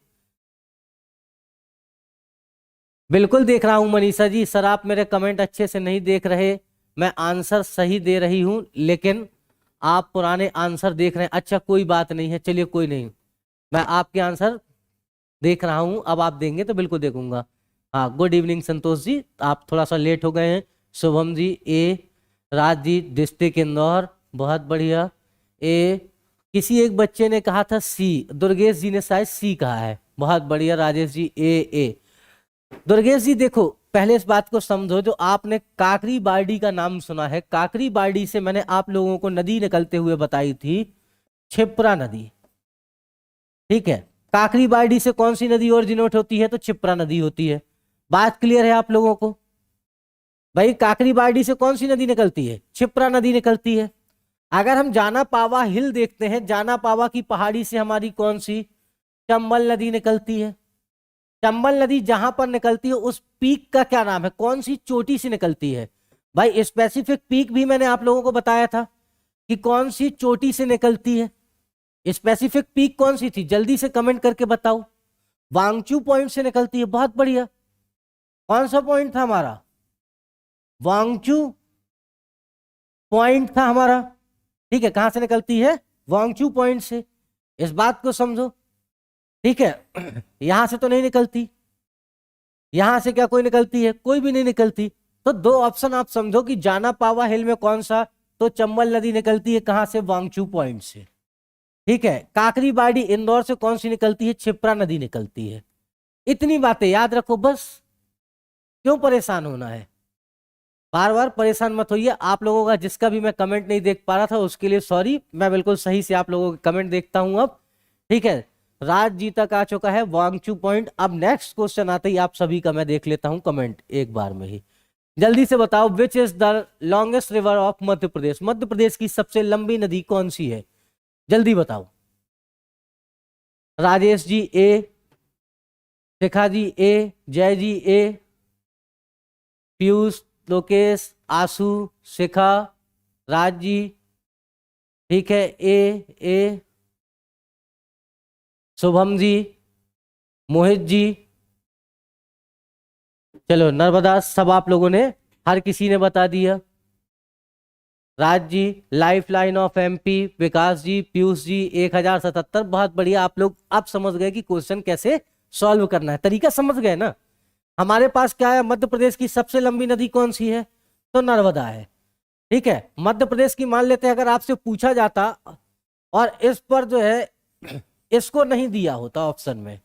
बिल्कुल देख रहा हूं मनीषा जी। सर आप मेरे कमेंट अच्छे से नहीं देख रहे, मैं आंसर सही दे रही हूं लेकिन आप पुराने आंसर देख रहे हैं। अच्छा कोई बात नहीं है, चलिए कोई नहीं, मैं आपके आंसर देख रहा हूं, अब आप देंगे तो बिल्कुल देखूंगा। हाँ गुड इवनिंग संतोष जी, आप थोड़ा सा लेट हो गए हैं। शुभम जी ए, राज जी डिस्ट्रिक्ट इंदौर, बहुत बढ़िया। ए, किसी एक बच्चे ने कहा था सी, दुर्गेश जी ने शायद सी कहा है, बहुत बढ़िया राजेश जी ए। दुर्गेश जी देखो पहले इस बात को समझो, जो आपने काकरी बाड़ी का नाम सुना है, काकरी बाड़ी से मैंने आप लोगों को नदी निकलते हुए बताई थी, क्षिप्रा नदी। ठीक है, काकरी बाड़ी से कौन सी नदी ओरिजिनेट होती है, तो क्षिप्रा नदी होती है। बात क्लियर है आप लोगों को, भाई काकरी बाड़ी से कौन सी नदी निकलती है, क्षिप्रा नदी निकलती है। अगर हम जाना पावा हिल देखते हैं, जाना पावा की पहाड़ी से हमारी कौन सी, चंबल नदी निकलती है। चंबल नदी जहां पर निकलती है उस पीक का क्या नाम है, कौन सी चोटी से निकलती है। भाई स्पेसिफिक पीक भी मैंने आप लोगों को बताया था कि कौन सी चोटी से निकलती है। स्पेसिफिक पीक कौन सी थी, जल्दी से कमेंट करके बताओ। वांगचू पॉइंट से निकलती है, बहुत बढ़िया। कौन सा पॉइंट था हमारा, वांगचू पॉइंट था हमारा। ठीक है, कहां से निकलती है? वांगचू पॉइंट से। इस बात को समझो, ठीक है। यहां से तो नहीं निकलती, यहां से क्या कोई निकलती है? कोई भी नहीं निकलती। तो दो ऑप्शन आप समझो कि जाना पावा हिल में कौन सा, तो चंबल नदी निकलती है कहां से? वांगचू पॉइंट से। ठीक है, काकरी बाड़ी इंदौर से कौन सी निकलती है? क्षिप्रा नदी निकलती है। इतनी बातें याद रखो बस, क्यों परेशान होना है? बार बार परेशान मत होइए। आप लोगों का जिसका भी मैं कमेंट नहीं देख पा रहा था उसके लिए सॉरी, मैं बिल्कुल सही से आप लोगों के कमेंट देखता हूं अब। ठीक है, राज जी तक आ चुका है वांगचू पॉइंट। अब नेक्स्ट क्वेश्चन आते ही आप सभी का मैं देख लेता हूं कमेंट एक बार में ही। जल्दी से बताओ, which is the longest river of Madhya Pradesh? Madhya Pradesh की सबसे लंबी नदी कौन सी है? जल्दी बताओ। राजेश जी ए, शिखा जी ए, जय जी ए, पीयूष, लोकेश, आशु, शिखा, राज जी, ठीक है, ए, शुभम जी, मोहित जी, चलो नर्मदा, सब आप लोगों ने, हर किसी ने बता दिया। Raj ji, life line of MP, विकास जी, पीयूष जी 1077, बहुत बढ़िया। आप लोग अब समझ गए कि क्वेश्चन कैसे सॉल्व करना है, तरीका समझ गए ना। हमारे पास क्या है? मध्य प्रदेश की सबसे लंबी नदी कौन सी है? तो नर्मदा है। ठीक है, मध्य प्रदेश की मान लेते हैं, अगर आपसे पूछा जाता और इस पर जो है इसको नहीं दिया होता ऑप्शन में,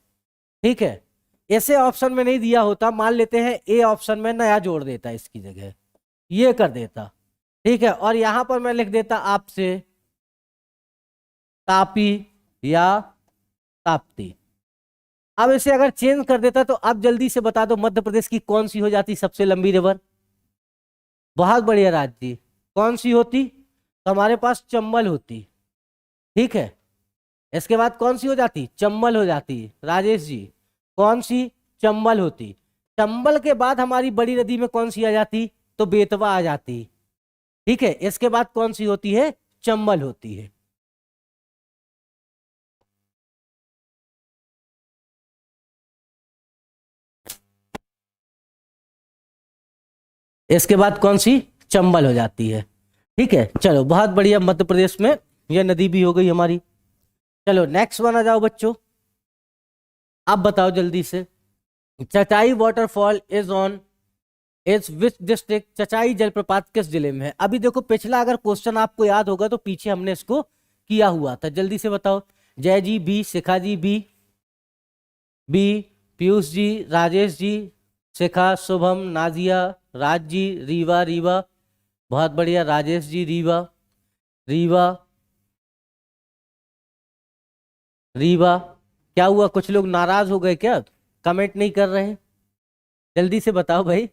ठीक है, ऐसे ऑप्शन में नहीं दिया होता, मान लेते हैं ए ऑप्शन में नया जोड़ देता इसकी जगह, ये कर देता, ठीक है, और यहां पर मैं लिख देता आपसे तापी या ताप्ती। अब इसे अगर चेंज कर देता तो अब जल्दी से बता दो मध्य प्रदेश की कौन सी हो जाती सबसे लंबी रिवर? बहुत बढ़िया राज जी, कौन सी होती? तो हमारे पास चंबल होती। ठीक है, इसके बाद कौन सी हो जाती? चंबल हो जाती। राजेश जी, कौन सी? चंबल होती। चंबल के बाद हमारी बड़ी नदी में कौन सी आ जाती? तो बेतवा आ जाती। ठीक है, इसके बाद कौन सी होती है? चंबल होती है। इसके बाद कौन सी? चंबल हो जाती है। ठीक है, चलो बहुत बढ़िया, मध्य प्रदेश में यह नदी भी हो गई हमारी। चलो नेक्स्ट वन आ जाओ बच्चों, आप बताओ जल्दी से। Chachai waterfall is on is which district? Chachai जलप्रपात किस जिले में है? अभी देखो पिछला अगर क्वेश्चन आपको याद होगा तो पीछे हमने इसको किया हुआ था, जल्दी से बताओ। जय G B, Shikha ji B, Piyush ji, Rajesh ji, शिखा, शुभम, नाजिया, राज जी, रीवा, बहुत बढ़िया, राजेश जी रीवा, क्या हुआ? कुछ लोग नाराज हो गए क्या? कमेंट नहीं कर रहे हैं, जल्दी से बताओ भाई।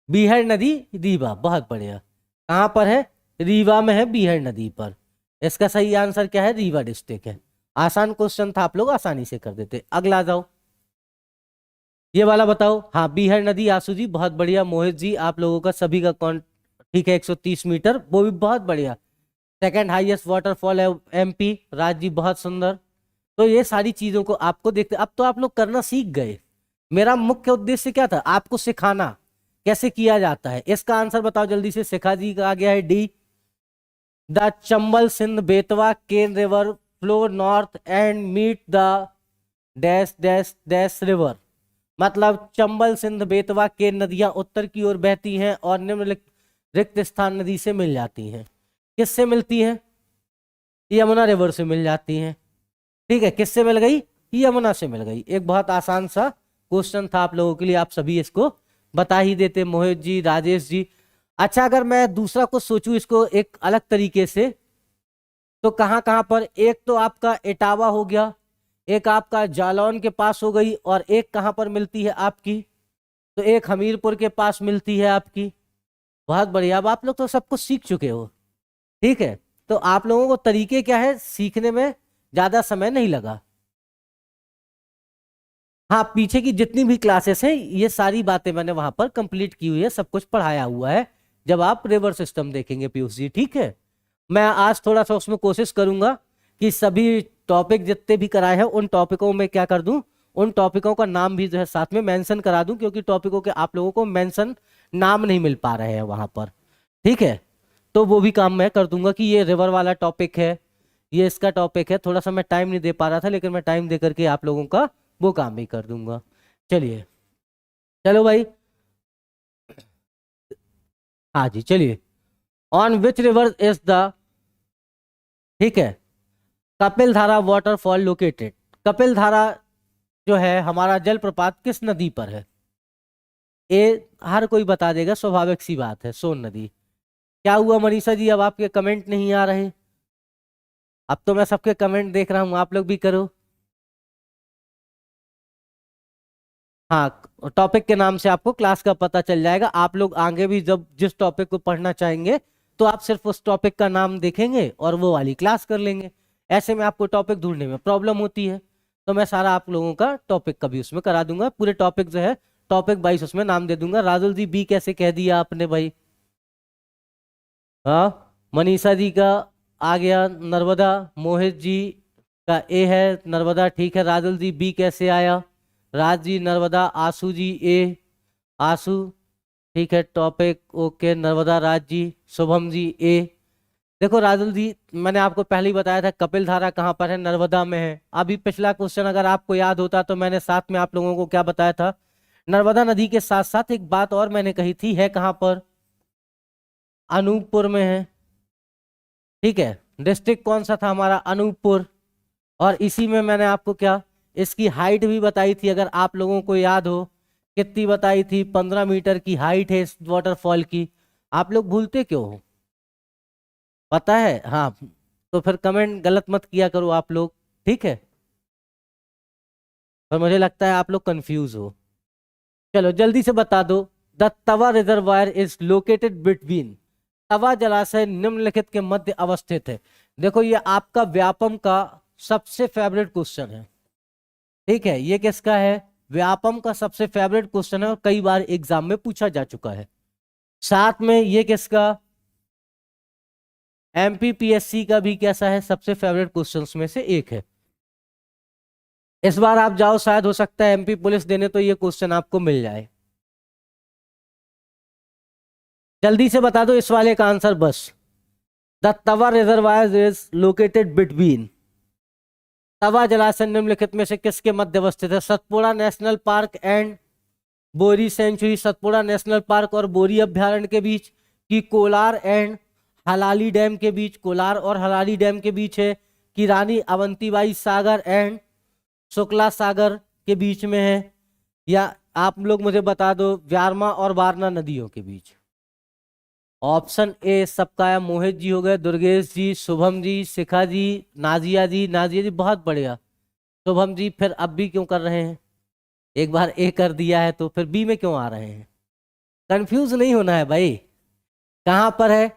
बीहड़ नदी रीवा, बहुत बढ़िया। कहां पर है? रीवा में है, बीहड़ नदी पर। इसका सही आंसर क्या है? रीवा डिस्ट्रिक्ट है। आसान क्वेश्चन था, आप लोग आसानी से कर देते। अगला आ जाओ, ये वाला बताओ। हाँ, बीहड़ नदी, आशु जी बहुत बढ़िया, मोहित जी आप लोगों का सभी का कौन, ठीक है, 130 मीटर, वो भी बहुत बढ़िया। सेकंड हाईएस्ट वाटरफॉल है एमपी, राज जी बहुत सुंदर। तो ये सारी चीजों को आपको देखते, अब तो आप लोग करना सीख गए। मेरा मुख्य उद्देश्य क्या था? आपको सिखाना कैसे किया जाता है। इसका आंसर बताओ जल्दी से। शिखा जी का आ गया है D, the Chambal Sindh Betwa Ken river flow north and meet the dash dash dash river. मतलब चंबल सिंध बेतवा केन नदियां उत्तर की ओर बहती हैं और निम्नलिखित स्थान नदी से मिल जाती हैं। किससे मिलती हैं? यमुना रिवर से मिल जाती हैं। ठीक है, किससे मिल गई? यमुना से मिल गई। एक बहुत आसान सा क्वेश्चन था आप लोगों के लिए, आप सभी इसको बता ही देते, मोहित जी, राजेश जी। अच्छा, अगर मैं दूसरा कुछ सोचूं इसको एक अलग तरीके से, तो कहां कहां पर? एक तो आपका इटावा हो गया, एक आपका जालौन के पास हो गई, और एक कहां पर मिलती है आपकी? तो एक हमीरपुर के पास मिलती है आपकी। बहुत बढ़िया, अब आप लोग तो सब कुछ सीख चुके हो। ठीक है, तो आप लोगों को तरीके क्या है सीखने में, ज्यादा समय नहीं लगा। हाँ, पीछे की जितनी भी क्लासेस हैं ये सारी बातें मैंने वहां पर कंप्लीट की हुई है, सब कुछ पढ़ाया हुआ है, जब आप रिवर सिस्टम देखेंगे पीयूष जी। ठीक है, मैं आज थोड़ा सा उसमें कोशिश करूंगा कि सभी टॉपिक जितने भी कराए हैं उन टॉपिकों में क्या कर दूं, उन टॉपिकों का नाम भी जो है साथ में मेंशन करा दूं, क्योंकि टॉपिकों के आप लोगों को मेंशन नाम नहीं मिल पा रहे हैं वहां पर। ठीक है, तो वो भी काम मैं कर दूंगा कि ये रिवर वाला टॉपिक है, ये इसका टॉपिक है। थोड़ा सा मैं टाइम नहीं दे पा रहा था, लेकिन मैं टाइम दे करके आप लोगों का वो काम भी कर दूंगा। चलिए, चलो भाई, हाँ जी, चलिए। On which river is the, ठीक है, कपिल धारा वाटरफॉल लोकेटेड। कपिल धारा जो है हमारा जलप्रपात किस नदी पर है? ये हर कोई बता देगा, स्वाभाविक सी बात है, सोन नदी। क्या हुआ मनीषा जी, अब आपके कमेंट नहीं आ रहे? अब तो मैं सबके कमेंट देख रहा हूं, आप लोग भी करो। हाँ, टॉपिक के नाम से आपको क्लास का पता चल जाएगा। आप लोग आगे भी जब जिस टॉपिक को पढ़ना चाहेंगे तो आप सिर्फ उस टॉपिक का नाम देखेंगे और वो वाली क्लास कर लेंगे। ऐसे में आपको टॉपिक ढूंढने में प्रॉब्लम होती है, तो मैं सारा आप लोगों का टॉपिक का भी उसमें करा दूंगा। पूरे टॉपिक जो है टॉपिक वाइज उसमें नाम दे दूंगा। राजुल जी बी कैसे कह दिया आपने भाई? हाँ, मनीषा जी का आ गया नर्मदा। मोहित जी का ए है नर्मदा, ठीक है। राजुल जी बी कैसे आया? राज जी नर्मदा। आशु जी ए, आशु, ठीक है, टॉपिक ओके। नर्मदा राज जी। शुभम जी ए। देखो राजुल जी, मैंने आपको पहले ही बताया था कपिल धारा कहाँ पर है, नर्मदा में है। अभी पिछला क्वेश्चन अगर आपको याद होता तो मैंने साथ में आप लोगों को क्या बताया था? नर्मदा नदी के साथ साथ एक बात और मैंने कही थी, है कहाँ पर? अनूपपुर में है, ठीक है। डिस्ट्रिक्ट कौन सा था हमारा? अनूपपुर। और इसी में मैंने आपको क्या, इसकी हाइट भी बताई थी, अगर आप लोगों को याद हो। कितनी बताई थी? 15 मीटर की हाइट है इस वाटरफॉल की। आप लोग भूलते क्यों हो? पता है? हाँ, तो फिर कमेंट गलत मत किया करो आप लोग, ठीक है। पर मुझे लगता है आप लोग कंफ्यूज हो। चलो जल्दी से बता दो। The Tawa reservoir is located between. Tawa जलाशय निम्नलिखित के मध्य अवस्थित है। देखो ये आपका व्यापम का सबसे फेवरेट क्वेश्चन है, ठीक है। ये किसका है? व्यापम का सबसे फेवरेट क्वेश्चन है और कई बार एग्जाम में पूछा जा चुका है। साथ में ये किसका? एमपीपीएससी का भी कैसा है? सबसे फेवरेट क्वेश्चंस में से एक है। इस बार आप जाओ, शायद हो सकता है एमपी पुलिस देने तो ये क्वेश्चन आपको मिल जाए। जल्दी से बता दो इस वाले का आंसर बस। The Tawa reservoir is located between. Tawa जलाशय निम्नलिखित में से किसके मध्य अवस्थित है? Satpura national park and Bori sanctuary. Satpura national park और बोरी अभ्यारण्य के बीच, की कोलार एंड हलाली डैम के बीच, कोलार और हलाली डैम के बीच है, कि रानी अवंतीबाई सागर एंड शुक्ला सागर के बीच में है, या आप लोग मुझे बता दो व्यारमा और वारना नदियों के बीच। ऑप्शन ए सबका है। मोहित जी हो गए, दुर्गेश जी, शुभम जी, शिखा जी, नाजिया जी। नाजिया जी बहुत बढ़िया। शुभम जी फिर अब भी क्यों कर रहे हैं? एक बार ए कर दिया है तो फिर बी में क्यों आ रहे हैं? कंफ्यूज नहीं होना है भाई। कहां पर है?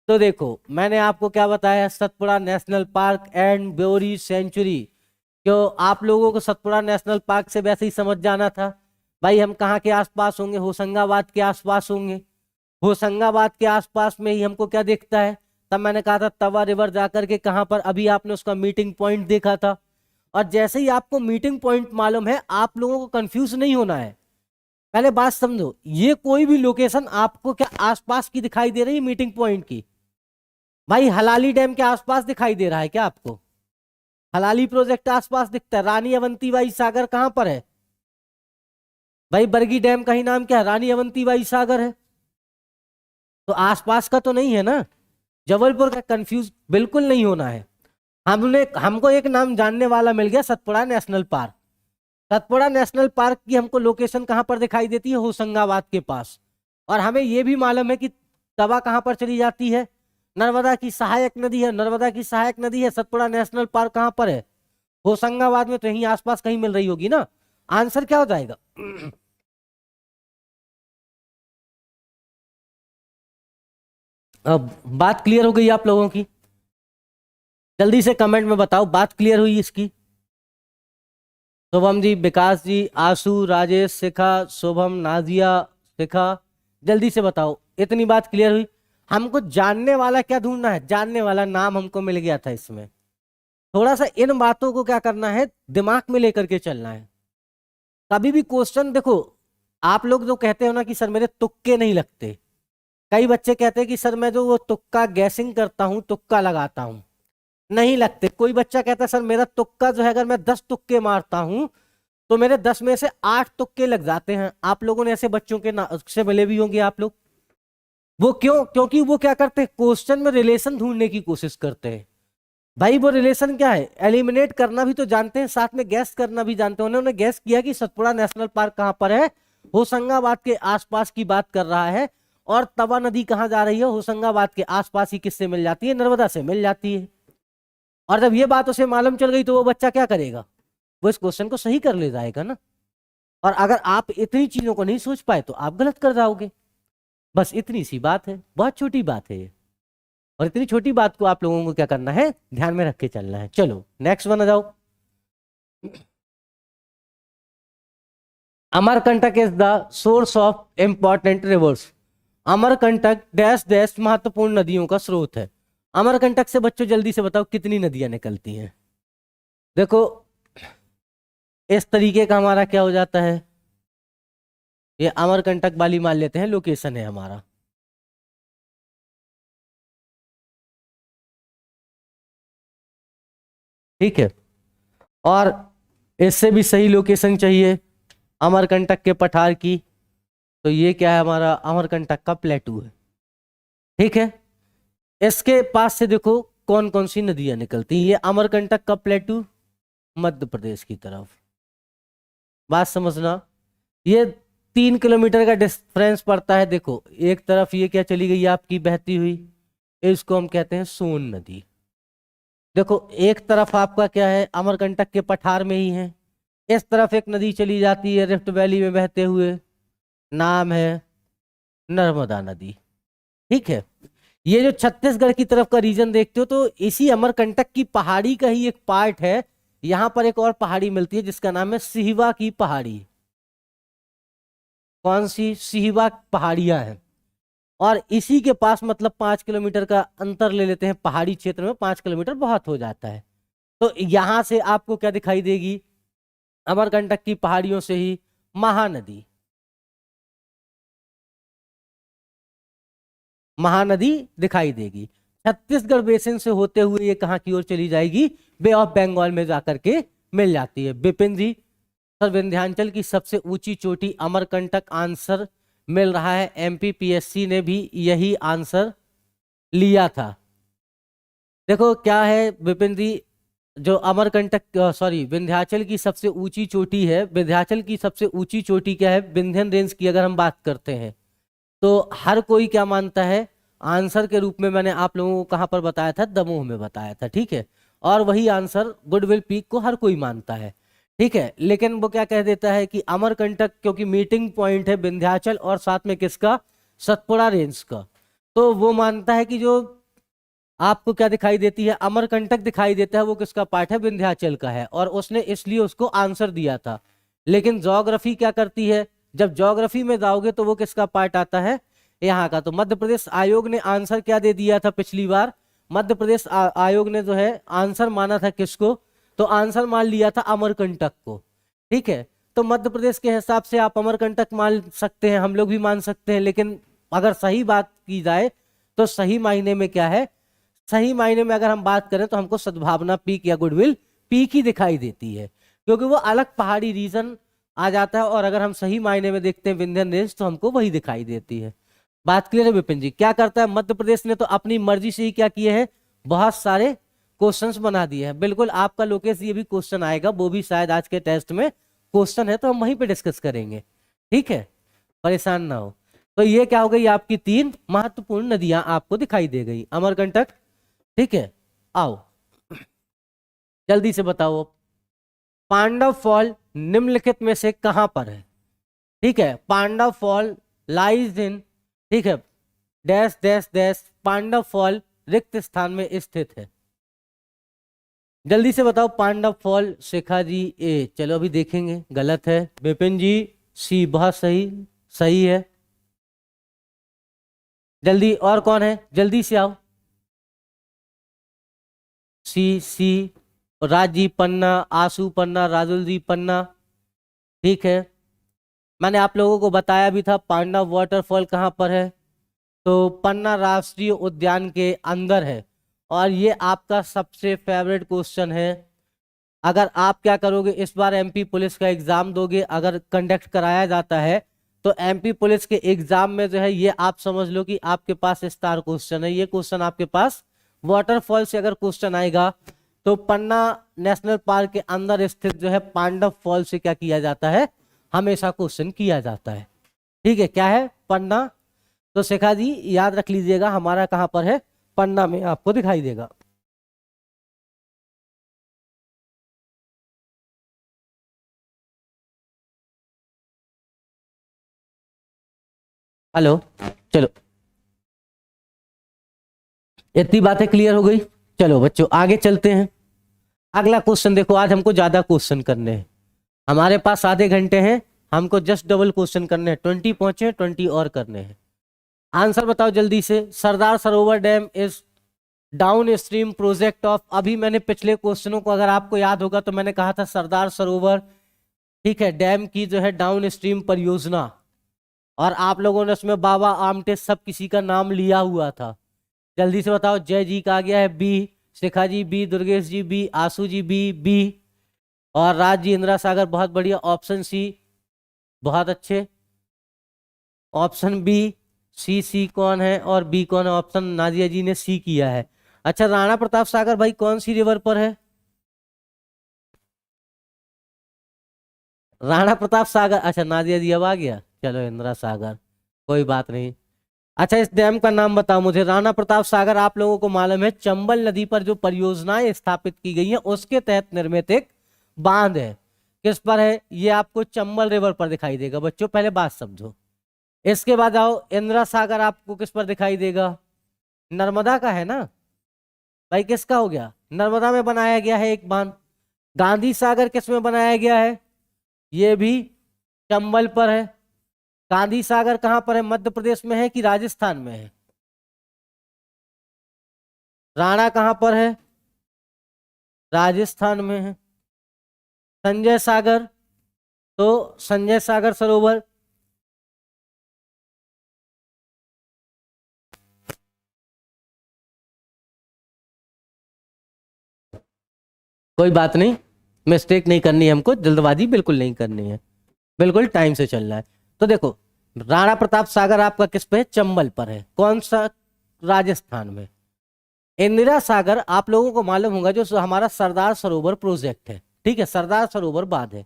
तो देखो मैंने आपको क्या बताया, Satpura national park and Bori century. क्यों आप लोगों को सतपुड़ा नेशनल पार्क से वैसे ही समझ जाना था भाई, हम कहाँ के आसपास होंगे? होशंगाबाद के आसपास होंगे। होशंगाबाद के आसपास में ही हमको क्या दिखता है? तब मैंने कहा था तवा रिवर जाकर के कहां पर, अभी आपने उसका मीटिंग पॉइंट देखा था। और जैसे ही आपको मीटिंग पॉइंट मालूम है, आप लोगों को कंफ्यूज नहीं होना है। पहले बात समझो, ये कोई भी लोकेशन आपको क्या आसपास की दिखाई दे रही है मीटिंग पॉइंट की? भाई हलाली डैम के आसपास दिखाई दे रहा है क्या आपको? हलाली प्रोजेक्ट आसपास दिखता है। रानी अवंतीबाई सागर कहां पर है? भाई बरगी डैम का ही नाम क्या है? रानी अवंतीबाई सागर है। तो आसपास का तो नहीं है ना। जबलपुर का कंफ्यूज बिल्कुल नहीं होना है। हमको एक नाम जानने वाला मिल गया, Satpura national park. Satpura national park की हमको लोकेशन कहां पर दिखाई देती है? होशंगाबाद के पास। और हमें यह भी मालूम है कि तवा कहां पर चली जाती है? नर्मदा की सहायक नदी है। नर्मदा की सहायक नदी है। सतपुड़ा नेशनल पार्क कहां पर है? होशंगाबाद में। तो यहीं आसपास कहीं मिल रही होगी ना। आंसर क्या हो जाएगा? अब बात क्लियर हो गई आप लोगों की? जल्दी से कमेंट में बताओ बात क्लियर हुई इसकी। शुभम जी, विकास जी, आशु, राजेश, शिखा, शुभम, नाजिया, शिखा, जल्दी से बताओ इतनी बात क्लियर हुई? हमको जानने वाला क्या ढूंढना है? जानने वाला नाम हमको मिल गया था इसमें। थोड़ा सा इन बातों को क्या करना है, दिमाग में लेकर के चलना है। कभी भी क्वेश्चन देखो, आप लोग जो कहते हो ना कि सर मेरे तुक्के नहीं लगते, कई बच्चे कहते हैं कि सर मैं जो वो तुक्का गैसिंग करता हूँ, तुक्का लगाता हूँ, नहीं लगते। कोई बच्चा कहता है सर मेरा तुक्का जो है, अगर मैं 10 तुक्के मारता हूं तो मेरे 10 में से 8 तुक्के लग जाते हैं। आप लोगों ने ऐसे बच्चों के से मिले भी होंगे आप लोग। वो क्यों? क्योंकि वो क्या करते हैं, क्वेश्चन में रिलेशन ढूंढने की कोशिश करते हैं। भाई वो रिलेशन क्या है, एलिमिनेट करना भी तो जानते हैं, साथ में गैस करना भी जानते हैं। उन्होंने गैस किया कि सतपुड़ा नेशनल पार्क कहां पर है, होशंगाबाद के आसपास की बात कर रहा है। और तवा नदी कहां जा रही है, होशंगाबाद के आसपास ही किससे मिल जाती है, नर्मदा से मिल जाती है। और जब ये बात उसे मालूम चल गई तो वो बच्चा क्या करेगा, वो इस क्वेश्चन को सही कर ले जाएगा ना। और अगर आप इतनी चीजों को नहीं सोच पाए तो आप गलत कर जाओगे। बस इतनी सी बात है, बहुत छोटी बात है ये। और इतनी छोटी बात को आप लोगों को क्या करना है, ध्यान में रख के चलना है। चलो नेक्स्ट वन आ जाओ। Amarkantak is the source of important rivers. Amarkantak dash dash महत्वपूर्ण नदियों का स्रोत है। अमरकंटक से बच्चों जल्दी से बताओ कितनी नदियां निकलती हैं। देखो इस तरीके का हमारा क्या हो जाता है, ये अमरकंटक वाली मान लेते हैं लोकेशन है हमारा। ठीक है, और इससे भी सही लोकेशन चाहिए अमरकंटक के पठार की, तो ये क्या है हमारा, अमरकंटक का प्लेटू है। ठीक है, इसके पास से देखो कौन कौन सी नदियां निकलती हैं। ये अमरकंटक का प्लेटू मध्य प्रदेश की तरफ, बात समझना। ये 3 किलोमीटर का डिफरेंस पड़ता है। देखो एक तरफ ये क्या चली गई आपकी बहती हुई, इसको हम कहते हैं सोन नदी। देखो एक तरफ आपका क्या है, अमरकंटक के पठार में ही है। इस तरफ एक नदी चली जाती है रिफ्ट वैली में बहते हुए, नाम है नर्मदा नदी। ठीक है, ये जो छत्तीसगढ़ की तरफ का रीजन देखते हो तो इसी अमरकंटक की पहाड़ी का ही एक पार्ट है। यहां पर एक और पहाड़ी मिलती है जिसका नाम है सिहवा की पहाड़ी। कौन सी, सिहवा पहाड़ियां हैं। और इसी के पास मतलब 5 किलोमीटर का अंतर ले लेते हैं, पहाड़ी क्षेत्र में 5 किलोमीटर बहुत हो जाता है। तो यहां से आपको क्या दिखाई देगी, अमरकंटक की पहाड़ियों से ही महानदी, महानदी दिखाई देगी। छत्तीसगढ़ बेसिन से होते हुए ये कहां की ओर चली जाएगी, बे ऑफ बंगाल में जाकर के मिल जाती है। बिपिन जी सर विंध्याचल की सबसे ऊंची चोटी अमरकंटक, आंसर मिल रहा है। एमपीपीएससी ने भी यही आंसर लिया था। देखो क्या है विपिन जी, जो अमरकंटक सॉरी विंध्याचल की सबसे ऊंची चोटी है, विंध्याचल की सबसे ऊंची चोटी क्या है, विंध्यन रेंज की अगर हम बात करते हैं तो हर कोई क्या मानता है, आंसर के रूप में मैंने आप लोगों को कहां पर बताया था, दमोह में बताया था। ठीक है, और वही आंसर गुडविल पीक को हर कोई मानता है। ठीक है, लेकिन वो क्या कह देता है कि अमरकंटक क्योंकि मीटिंग पॉइंट है विंध्याचल और साथ में किसका, सतपुड़ा रेंज का, तो वो मानता है कि जो आपको क्या दिखाई देती है, अमरकंटक दिखाई देता है, वो किसका पार्ट है, विंध्याचल का है। और उसने इसलिए उसको आंसर दिया था। लेकिन ज्योग्राफी क्या करती है, जब ज्योग्राफी में जाओगे तो वो किसका पार्ट आता है, यहाँ का। तो मध्य प्रदेश आयोग ने आंसर क्या दे दिया था पिछली बार, मध्य प्रदेश आयोग ने जो है आंसर माना था किसको, तो आंसर मान लिया था अमरकंटक को। ठीक है, तो मध्य प्रदेश के हिसाब से आप अमरकंटक मान सकते हैं, हम लोग भी मान सकते हैं। लेकिन अगर सही बात की जाए तो सही मायने में क्या है, सही मायने में अगर हम बात करें तो हमको सद्भावना पीक या गुडविल पीक ही दिखाई देती है, क्योंकि वो अलग पहाड़ी रीजन आ जाता है। और अगर हम सही मायने में देखते हैं विंध्यन रेंज तो हमको वही दिखाई देती है। बात क्लियर है विपिन जी? क्या करता है मध्य प्रदेश ने, तो अपनी मर्जी से ही क्या किए हैं, बहुत सारे क्वेश्चंस बना दिए हैं। बिल्कुल आपका लोकेश ये भी क्वेश्चन आएगा, वो भी शायद आज के टेस्ट में क्वेश्चन है, तो हम वहीं पे डिस्कस करेंगे। ठीक है, परेशान ना हो। तो ये क्या हो गई, आपकी 3 महत्वपूर्ण नदियां आपको दिखाई दे गई, अमरकंटक। ठीक है, आओ जल्दी से बताओ, पांडव फॉल निम्नलिखित में से कहां पर है। ठीक है, पांडव फॉल लाइज इन, ठीक है, dash dash dash, Pandav fall रिक्त स्थान में स्थित है। जल्दी से बताओ पांडव फॉल। शिखा जी ए, चलो अभी देखेंगे, गलत है। विपिन जी सी, बहुत सही, सही है। जल्दी, और कौन है, जल्दी से आओ। सी, राजी पन्ना, आशु पन्ना, राजुल जी पन्ना। ठीक है, मैंने आप लोगों को बताया भी था पांडव वाटरफॉल कहां पर है, तो पन्ना राष्ट्रीय उद्यान के अंदर है। और ये आपका सबसे फेवरेट क्वेश्चन है। अगर आप क्या करोगे, इस बार एमपी पुलिस का एग्जाम दोगे, अगर कंडक्ट कराया जाता है तो एमपी पुलिस के एग्जाम में जो है ये आप समझ लो कि आपके पास स्टार क्वेश्चन है। ये क्वेश्चन आपके पास वाटरफॉल से अगर क्वेश्चन आएगा तो पन्ना नेशनल पार्क के अंदर स्थित जो है पांडव फॉल से क्या किया जाता है, हमेशा क्वेश्चन किया जाता है। ठीक है, क्या है, पन्ना। तो शिखा जी याद रख लीजिएगा, हमारा कहां पर है, पन्ना में आपको दिखाई देगा। हेलो, चलो इतनी बातें क्लियर हो गई। चलो बच्चों आगे चलते हैं। अगला क्वेश्चन देखो, आज हमको ज्यादा क्वेश्चन करने हैं, हमारे पास आधे घंटे हैं, हमको जस्ट डबल क्वेश्चन करने हैं, 20 पहुंचे, 20 और करने हैं। आंसर बताओ जल्दी से। Sardar Sarovar dam is down stream project of, अभी मैंने पिछले क्वेश्चनों को अगर आपको याद होगा तो मैंने कहा था सरदार सरोवर, ठीक है, डैम की जो है डाउन स्ट्रीम परियोजना, और आप लोगों ने उसमें बाबा आमटे सब किसी का नाम लिया हुआ था। जल्दी से बताओ। जय जी का आ गया है B, Shikha ji B, Durgesh ji B, Ashu ji B, और राज जी इंदिरा सागर, बहुत बढ़िया। ऑप्शन सी, बहुत अच्छे। ऑप्शन बी, सी कौन है और बी कौन है? ऑप्शन नाजिया जी ने सी किया है। अच्छा, राणा प्रताप सागर भाई कौन सी रिवर पर है? राणा प्रताप सागर, अच्छा नाजिया जी अब आ गया, चलो इंदिरा सागर, कोई बात नहीं। अच्छा, इस डैम का नाम बताओ मुझे। राणा प्रताप सागर आप लोगों को मालूम है चंबल नदी पर जो परियोजनाएं स्थापित की गई हैं उसके तहत निर्मित एक बांध है। किस पर है? ये आपको चंबल रिवर पर दिखाई देगा। बच्चों पहले बात समझो। इसके बाद आओ, इंदिरा सागर आपको किस पर दिखाई देगा? नर्मदा का है ना भाई, किसका हो गया? नर्मदा में बनाया गया है एक बांध। गांधी सागर किस में बनाया गया है? ये भी चंबल पर है। गांधी सागर कहां पर है? मध्य प्रदेश में है कि राजस्थान में है? राणा कहां पर है? राजस्थान में है। संजय सागर, तो संजय सागर सरोवर कोई बात नहीं, मिस्टेक नहीं करनी है हमको, जल्दबाजी बिल्कुल नहीं करनी है, बिल्कुल टाइम से चलना है। तो देखो, राणा प्रताप सागर आपका किस पे है? चंबल पर है। कौन सा? राजस्थान में। इंदिरा सागर आप लोगों को मालूम होगा जो हमारा सरदार सरोवर प्रोजेक्ट है, ठीक है, सरदार सरोवर बांध है।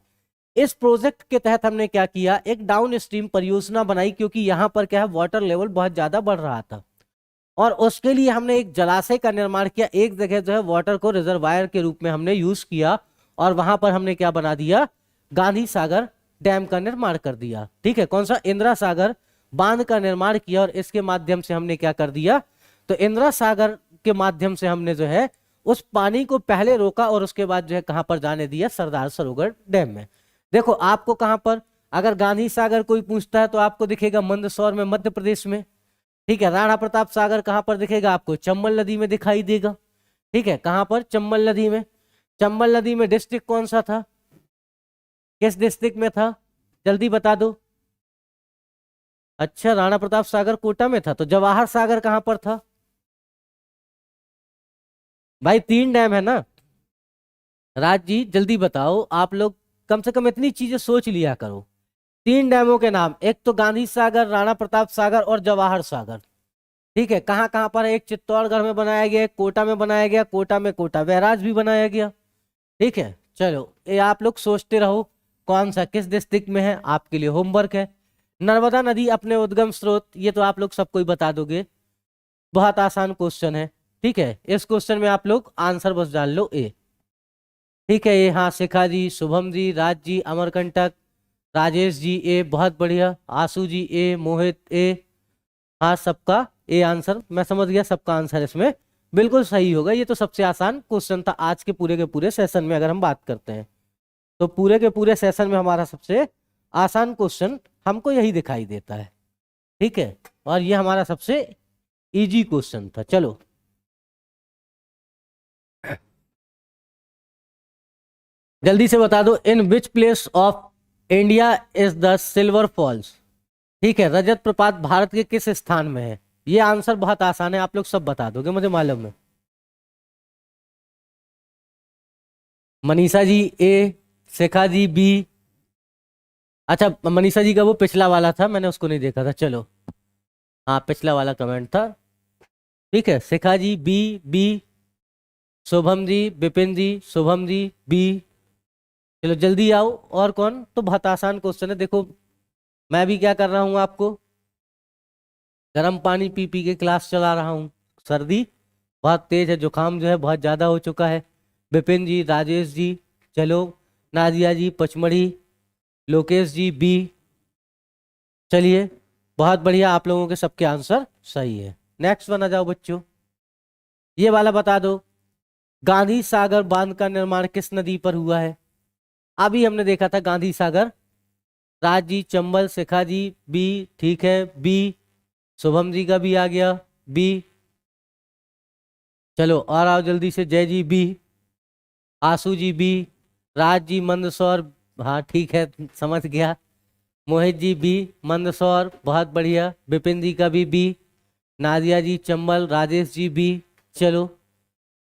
इस प्रोजेक्ट के तहत हमने क्या किया, एक डाउन स्ट्रीम परियोजना बनाई, क्योंकि यहाँ पर क्या है, वाटर लेवल बहुत ज्यादा बढ़ रहा था, और उसके लिए हमने एक जलाशय का निर्माण किया। एक जगह जो है वाटर को रिजर्वायर के रूप में हमने यूज किया, और वहां पर हमने क्या बना दिया, गांधी सागर डैम का निर्माण कर दिया। ठीक है, कौन सा? इंदिरा सागर बांध का निर्माण किया, और इसके माध्यम से हमने क्या कर दिया, तो इंदिरा सागर के माध्यम से हमने जो है उस पानी को पहले रोका, और उसके बाद जो है कहां पर जाने दिया, सरदार सरोवर डैम में। देखो आपको कहां पर, अगर गांधी सागर कोई पूछता है तो आपको दिखेगा मंदसौर में, मध्य प्रदेश में। ठीक है, राणा प्रताप सागर कहां पर दिखेगा आपको? चंबल नदी में दिखाई देगा। ठीक है, कहां पर? चंबल नदी में। चंबल नदी में डिस्ट्रिक्ट कौन सा था? किस डिस्ट्रिक्ट में था? जल्दी बता दो। अच्छा, राणा प्रताप सागर कोटा में था, तो जवाहर सागर कहां पर था? भाई 3 डैम है ना। राज जी जल्दी बताओ, आप लोग कम से कम इतनी चीजें सोच लिया करो। 3 डैमों के नाम, एक तो गांधी सागर, राणा प्रताप सागर और जवाहर सागर। ठीक है, कहाँ कहाँ पर है? एक चित्तौड़गढ़ में बनाया गया, एक कोटा में बनाया गया, कोटा में कोटा बैराज भी बनाया गया। ठीक है, चलो ये आप लोग सोचते रहो कौन सा किस डिस्ट्रिक्ट में है, आपके लिए होमवर्क है। नर्मदा नदी अपने उद्गम स्रोत, ये तो आप लोग सबको ही बता दोगे, बहुत आसान क्वेश्चन है। ठीक है, इस क्वेश्चन में आप लोग आंसर बस डाल लो ए। ठीक है, ये हाँ, शिखा जी, शुभम जी, राज जी, अमरकंटक, राजेश जी ए, बहुत बढ़िया, आशु जी ए, मोहित ए, हाँ सबका ए आंसर, मैं समझ गया सबका आंसर इसमें बिल्कुल सही होगा। ये तो सबसे आसान क्वेश्चन था आज के पूरे सेशन में। अगर हम बात करते हैं तो पूरे के पूरे सेशन में हमारा सबसे आसान क्वेश्चन हमको यही दिखाई देता है। ठीक है, और ये हमारा सबसे इजी क्वेश्चन था। चलो जल्दी से बता दो, in which place of India is the silver falls? ठीक है, रजत प्रपात भारत के किस स्थान में है? ये आंसर बहुत आसान है, आप लोग सब बता दोगे, मुझे मालूम है। मनीषा जी ए, शिखा जी बी। अच्छा, मनीषा जी का वो पिछला वाला था, मैंने उसको नहीं देखा था। चलो, हाँ पिछला वाला कमेंट था, ठीक है। शिखा जी बी, बी। शुभम जी, विपिन जी, शुभम जी बी। चलो जल्दी आओ। और कौन? तो बहुत आसान क्वेश्चन है, देखो मैं भी क्या कर रहा हूँ, आपको गर्म पानी पी पी के क्लास चला रहा हूँ। सर्दी बहुत तेज है, जुकाम जो है बहुत ज्यादा हो चुका है। विपिन जी, राजेश जी, चलो, नादिया जी पचमढ़ी, लोकेश जी बी। चलिए, बहुत बढ़िया, आप लोगों के सबके आंसर सही है। नेक्स्ट वन आ जाओ बच्चों, ये वाला बता दो, गांधी सागर बांध का निर्माण किस नदी पर हुआ है? अभी हमने देखा था गांधी सागर। राज जी, चंबल, शिखा जी बी, ठीक है बी। शुभम जी का भी आ गया बी। चलो और आओ जल्दी से, जय जी बी, आशु जी बी, राज जी मंदसौर, हाँ ठीक है समझ गया। मोहित जी बी, मंदसौर, बहुत बढ़िया। विपिन जी का भी बी। नादिया जी चंबल, राजेश जी बी। चलो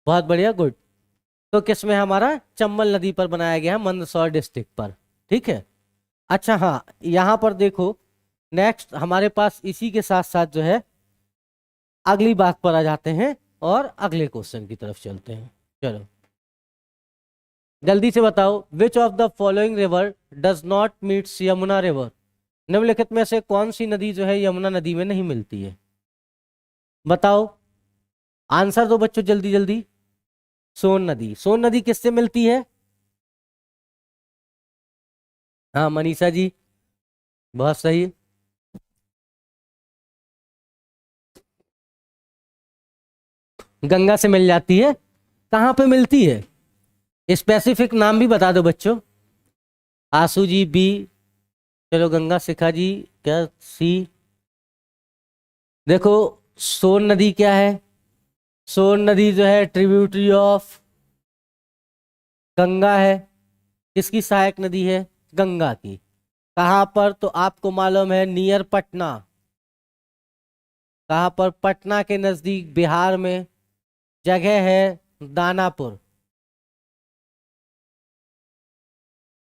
बहुत बढ़िया, गुड। तो किस में हमारा? चंबल नदी पर बनाया गया है, मंदसौर डिस्ट्रिक्ट पर, ठीक है। अच्छा हाँ, यहाँ पर देखो, नेक्स्ट हमारे पास इसी के साथ साथ जो है अगली बात पर आ जाते हैं और अगले क्वेश्चन की तरफ चलते हैं। चलो जल्दी से बताओ, which of the following river does not meets Yamuna river? निम्नलिखित में से कौन सी नदी जो है यमुना नदी में नहीं मिलती है? बताओ, आंसर दो बच्चों जल्दी जल्दी। सोन नदी। सोन नदी किससे मिलती है? हाँ मनीषा जी, बहुत सही। गंगा से मिल जाती है। कहाँ पे मिलती है? स्पेसिफिक नाम भी बता दो बच्चों। आशु जी बी। चलो गंगा, शिखा जी क्या सी? देखो, सोन नदी क्या है? सोन नदी जो है ट्रिब्यूटरी ऑफ गंगा है। किसकी सहायक नदी है? गंगा की। कहाँ पर? तो आपको मालूम है, नियर पटना। कहाँ पर? पटना के नजदीक बिहार में जगह है दानापुर।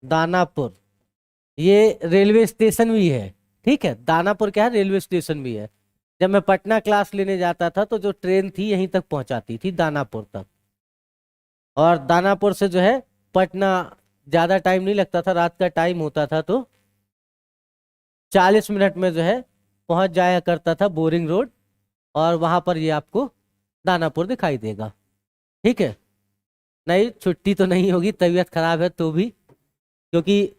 दानापुर ये रेलवे स्टेशन भी है, ठीक है। दानापुर क्या है? रेलवे स्टेशन भी है। जब मैं पटना क्लास लेने जाता था तो जो ट्रेन थी यहीं तक पहुंचाती थी, दानापुर तक। और दानापुर से जो है पटना ज्यादा टाइम नहीं लगता था, रात का टाइम होता था तो 40 मिनट में जो है पहुंच जाया करता था, बोरिंग रोड। और वहां पर ये आपको दानापुर दिखाई देगा, ठीक है। नहीं, छुट्टी तो नहीं होगी, तबीयत खराब है तो भी, क्योंकि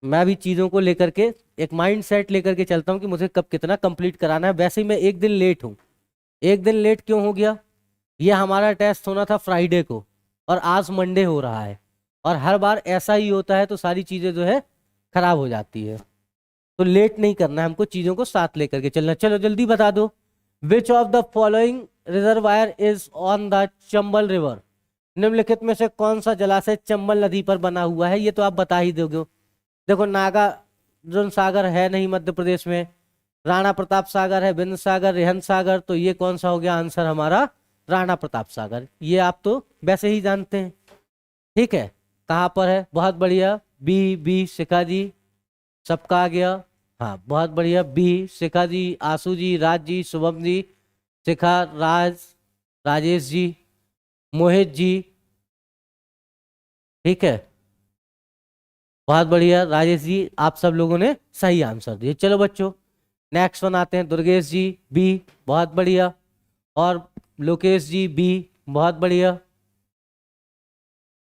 मैं भी चीज़ों को लेकर के एक माइंड सेट लेकर के चलता हूँ कि मुझे कब कितना कंप्लीट कराना है। वैसे ही मैं एक दिन लेट हूँ। एक दिन लेट क्यों हो गया? ये हमारा टेस्ट होना था फ्राइडे को और आज मंडे हो रहा है। और हर बार ऐसा ही होता है, तो सारी चीज़ें जो है खराब हो जाती है। तो लेट नहीं करना है हमको, चीज़ों को साथ लेकर के चलना। चलो जल्दी बता दो, विच of the following reservoir is on the Chambal river? निम्नलिखित में से कौन सा जलाशय चंबल नदी पर बना हुआ है? ये तो आप बता ही दोगे। देखो, नागार्जुन सागर है नहीं मध्य प्रदेश में, राणा प्रताप सागर है, बिंद सागर, रेहन सागर। तो ये कौन सा हो गया आंसर हमारा? राणा प्रताप सागर। ये आप तो वैसे ही जानते हैं, ठीक है। कहाँ पर है? बहुत बढ़िया, बी बी। शिखा जी सबका आ गया, हाँ बहुत बढ़िया बी। शिखा जी, आशु जी, राज जी, शुभम जी, शिखा, राज, राजेश जी, मोहित जी, ठीक है, बहुत बढ़िया राजेश जी, आप सब लोगों ने सही आंसर दिए। चलो बच्चों नेक्स्ट वन आते हैं, दुर्गेश जी बी, बहुत बढ़िया। और लोकेश जी बी, बहुत बढ़िया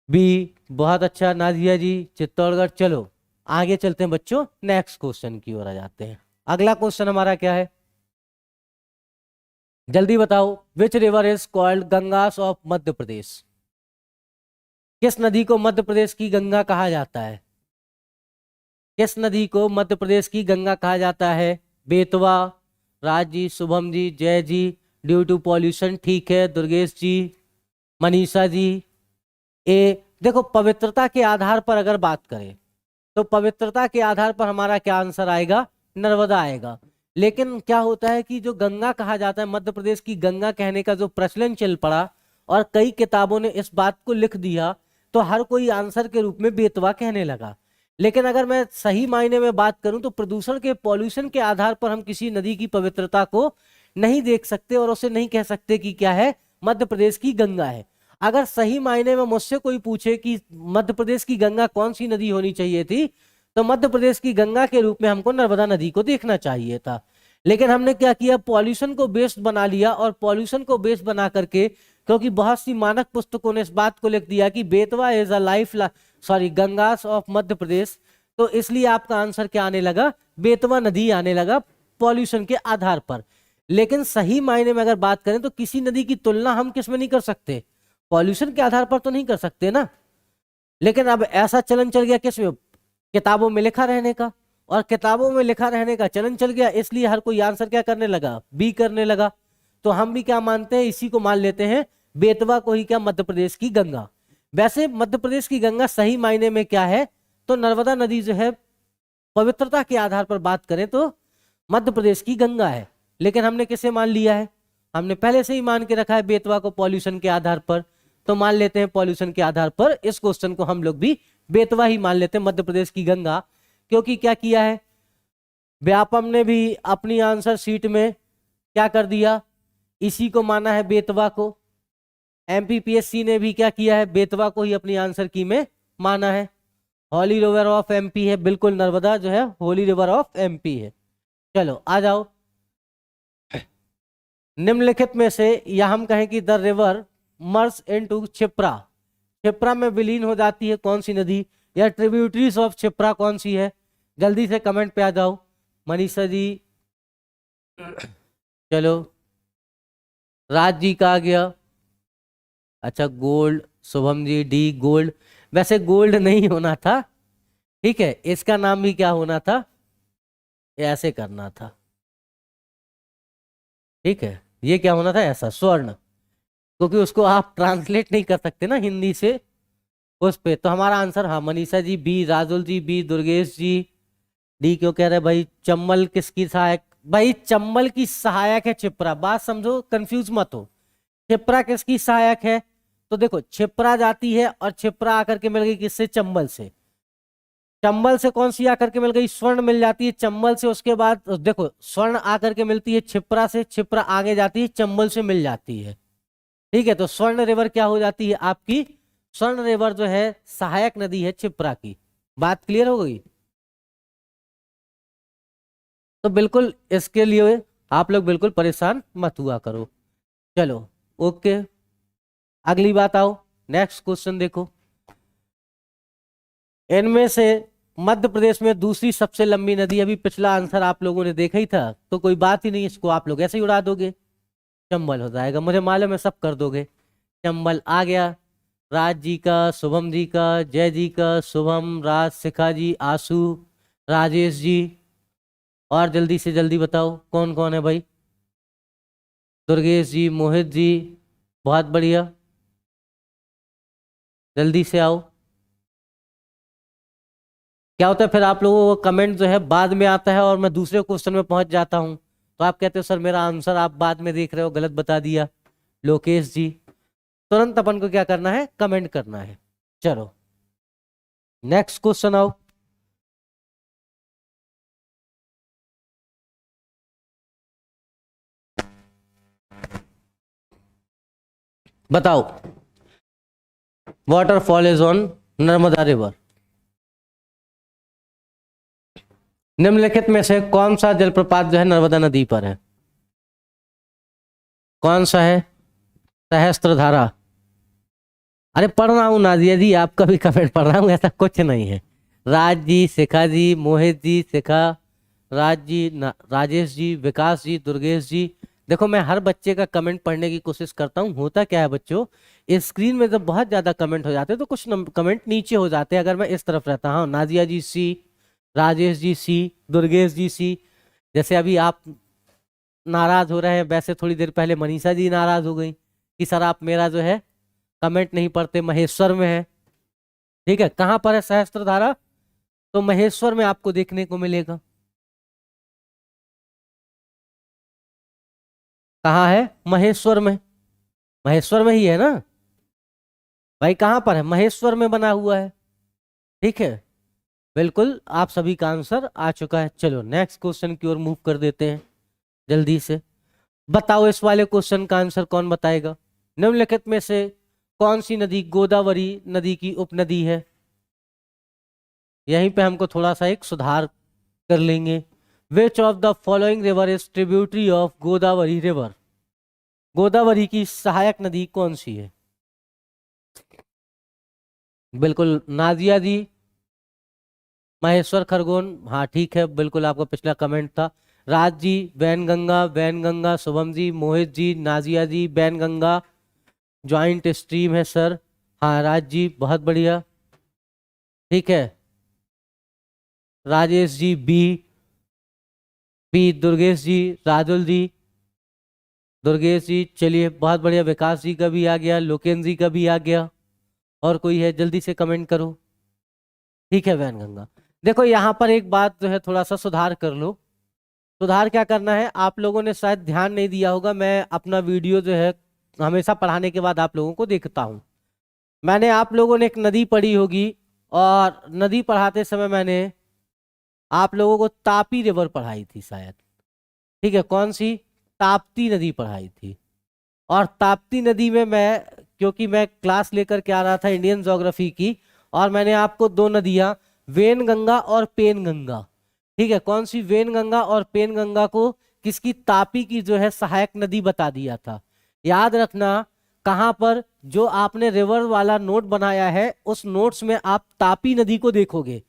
बी, बहुत अच्छा। नाजिया जी चित्तौड़गढ़। चलो आगे चलते हैं बच्चों, नेक्स्ट क्वेश्चन की ओर आ जाते हैं। अगला क्वेश्चन हमारा क्या है, जल्दी बताओ। Which river is called Ganges of Madhya Pradesh? किस नदी को मध्य प्रदेश की गंगा कहा जाता है? किस नदी को मध्य प्रदेश की गंगा कहा जाता है? बेतवा, राज जी, शुभम जी, जय जी, ड्यू टू पॉल्यूशन, ठीक है। दुर्गेश जी, मनीषा जी ए। देखो, पवित्रता के आधार पर अगर बात करें तो पवित्रता के आधार पर हमारा क्या आंसर आएगा? नर्मदा आएगा। लेकिन क्या होता है कि जो गंगा कहा जाता है, मध्य प्रदेश की गंगा कहने का जो प्रचलन चल पड़ा और कई किताबों ने इस बात को लिख दिया, तो हर कोई आंसर के रूप में बेतवा कहने लगा। लेकिन अगर मैं सही मायने में बात करूं तो प्रदूषण के, पॉल्यूशन के आधार पर हम किसी नदी की पवित्रता को नहीं देख सकते और उसे नहीं कह सकते कि क्या है, मध्य प्रदेश की गंगा है। अगर सही मायने में मुझसे कोई पूछे कि मध्य प्रदेश की गंगा कौन सी नदी होनी चाहिए थी, तो मध्य प्रदेश की गंगा के रूप में हमको नर्मदा नदी को देखना चाहिए था। लेकिन हमने क्या किया, पॉल्यूशन को बेस्ड बना लिया, और पॉल्यूशन को बेस्ड बना करके, क्योंकि बहुत सी मानक पुस्तकों ने इस बात को लिख दिया कि Betwa is a life, sorry, Ganges of Madhya Pradesh, तो इसलिए आपका आंसर क्या आने लगा, बेतवा नदी आने लगा पॉल्यूशन के आधार पर। लेकिन सही मायने में अगर बात करें तो किसी नदी की तुलना हम किसमें नहीं कर सकते, पॉल्यूशन के आधार पर तो नहीं कर सकते ना। लेकिन अब ऐसा चलन चल गया किसमें, किताबों में लिखा रहने का, और किताबों में लिखा रहने का चलन चल गया, इसलिए हर कोई आंसर क्या करने लगा, बी करने लगा। तो हम भी क्या मानते हैं, इसी को मान लेते हैं, बेतवा को ही क्या, मध्य प्रदेश की गंगा। वैसे मध्य प्रदेश की गंगा सही मायने में क्या है, तो नर्मदा नदी जो है, पवित्रता के आधार पर बात करें तो मध्य प्रदेश की गंगा है। लेकिन हमने किसे मान लिया है, हमने पहले से ही मान के रखा है बेतवा को पॉल्यूशन के आधार पर, तो मान लेते हैं पॉल्यूशन के आधार पर इस क्वेश्चन को हम लोग भी बेतवा ही मान लेते हैं, मध्य प्रदेश की गंगा। क्योंकि क्या किया है, व्यापम ने भी अपनी आंसर शीट में क्या कर दिया, इसी को माना है बेतवा को। एमपीपीएससी ने भी क्या किया है, बेतवा को ही अपनी आंसर की में माना है। होली रिवर ऑफ एमपी है, बिल्कुल नर्मदा जो है होली रिवर ऑफ एमपी है। चलो आ जाओ, निम्नलिखित में से, या हम कहें कि the river merge into Kshipra, Kshipra में विलीन हो जाती है कौन सी नदी, या ट्रिब्यूटरीज ऑफ क्षिप्रा कौन सी है, जल्दी से कमेंट पे आ जाओ। मनीषा जी, चलो, राज जी का आ गया, अच्छा gold, Shubham G D gold, वैसे गोल्ड नहीं होना था, ठीक है, इसका नाम भी क्या होना था, ऐसे करना था, ठीक है, ये क्या होना था, ऐसा स्वर्ण, क्योंकि उसको आप ट्रांसलेट नहीं कर सकते ना हिंदी से उस पे। तो हमारा आंसर, हाँ, Manisha ji B, Rajul ji B, Durgesh ji D. क्यों कह रहे हैं भाई, चंबल किसकी सहायक, भाई चंबल की सहायक है क्षिप्रा, बात समझो, कंफ्यूज मत हो। क्षिप्रा किसकी सहायक है, तो देखो क्षिप्रा जाती है और क्षिप्रा आकर के मिल गई किससे, चंबल से। चंबल से कौन सी आकर के मिल गई, स्वर्ण मिल जाती है चंबल से। उसके बाद देखो स्वर्ण आकर के मिलती है क्षिप्रा से, क्षिप्रा आगे जाती है चंबल से मिल जाती है, ठीक है। तो स्वर्ण रिवर क्या हो जाती है आपकी, स्वर्ण रिवर जो है सहायक नदी है क्षिप्रा की। बात क्लियर हो गई, तो बिल्कुल इसके लिए आप लोग बिल्कुल परेशान मत हुआ करो। चलो ओके, अगली बात आओ, नेक्स्ट क्वेश्चन देखो। इनमें से मध्य प्रदेश में दूसरी सबसे लंबी नदी, अभी पिछला आंसर आप लोगों ने देखा ही था, तो कोई बात ही नहीं, इसको आप लोग ऐसे ही उड़ा दोगे, चंबल हो जाएगा, मुझे मालूम है सब कर दोगे। चंबल आ गया, राज जी का, शुभम जी का, जय जी का, शुभम, राज, शिखा जी, आशु, राजेश जी, और जल्दी से जल्दी बताओ कौन कौन है भाई, दुर्गेश जी, मोहित जी, बहुत बढ़िया, जल्दी से आओ। क्या होता है फिर आप लोगों को कमेंट जो है बाद में आता है और मैं दूसरे क्वेश्चन में पहुंच जाता हूं, तो आप कहते हो सर मेरा आंसर आप बाद में देख रहे हो, गलत बता दिया। लोकेश जी, तुरंत अपन को क्या करना है, कमेंट करना है। चलो नेक्स्ट क्वेश्चन आओ। बताओ, waterfall is on Narmada river, निम्नलिखित में से कौन सा जलप्रपात जो है नर्मदा नदी पर है, कौन सा है, सहस्त्रधारा। अरे पढ़ रहा हूँ नाजिया जी, आपका भी कमेंट पढ़ रहा हूँ, ऐसा कुछ नहीं है। राज जी, शिखा जी, मोहित जी, शिखा, राज जी, राजेश जी, विकास जी, दुर्गेश जी, देखो मैं हर बच्चे का कमेंट पढ़ने की कोशिश करता हूँ। होता क्या है बच्चों, इस स्क्रीन में जब बहुत ज्यादा कमेंट हो जाते हैं तो कुछ कमेंट नीचे हो जाते हैं, अगर मैं इस तरफ रहता हूँ, नाजिया जी सी, राजेश जी सी, दुर्गेश जी सी, जैसे अभी आप नाराज हो रहे हैं, वैसे थोड़ी देर पहले मनीषा जी नाराज हो गई कि सर आप मेरा जो है कमेंट नहीं पढ़ते, महेश्वर में है, ठीक है। कहाँ पर है सहस्त्रधारा, तो महेश्वर में आपको देखने को मिलेगा, कहाँ है? महेश्वर में। महेश्वर में ही है ना भाई? कहाँ पर है? महेश्वर में बना हुआ है। ठीक है, बिल्कुल आप सभी का आंसर आ चुका है। चलो नेक्स्ट क्वेश्चन की ओर मूव कर देते हैं जल्दी से। बताओ इस वाले क्वेश्चन का आंसर कौन बताएगा? निम्नलिखित में से कौन सी नदी गोदावरी नदी की उपनदी है? यहीं पे हमको थोड़ा सा एक सुधार कर लेंगे। विच of the following river is tributary of Godavari river? Godavari की सहायक नदी कौन सी है? बिल्कुल नाजिया जी, महेश्वर खरगोन, हाँ ठीक है, बिल्कुल आपका पिछला कमेंट था। राज जी वैनगंगा, वैनगंगा, शुभम जी, मोहित जी, नाजिया जी, वैनगंगा ज्वाइंट स्ट्रीम है सर। हाँ राज जी बहुत बढ़िया, ठीक है। राजेश जी बी, दुर्गेश जी, राजुल जी, दुर्गेश जी, चलिए बहुत बढ़िया। विकास जी का भी आ गया, लोकेन जी का भी आ गया। और कोई है जल्दी से कमेंट करो। ठीक है वैनगंगा। देखो यहाँ पर एक बात जो है थोड़ा सा सुधार कर लो। सुधार क्या करना है, आप लोगों ने शायद ध्यान नहीं दिया होगा, मैं अपना वीडियो जो है हमेशा पढ़ाने के बाद आप लोगों को देखता हूँ। मैंने आप लोगों ने एक नदी पढ़ी होगी, और नदी पढ़ाते समय मैंने आप लोगों को तापी रिवर पढ़ाई थी शायद। ठीक है, कौन सी? ताप्ती नदी पढ़ाई थी। और ताप्ती नदी में मैं, क्योंकि मैं क्लास लेकर के आ रहा था इंडियन ज्योग्राफी की, और मैंने आपको दो नदियां वेनगंगा और पेनगंगा, ठीक है, कौन सी? वेनगंगा और पेनगंगा को किसकी? तापी की जो है सहायक नदी बता दिया था। याद रखना, कहां पर? जो आपने रिवर वाला नोट बनाया है उस नोट्स में आप तापी नदी को देखोगे।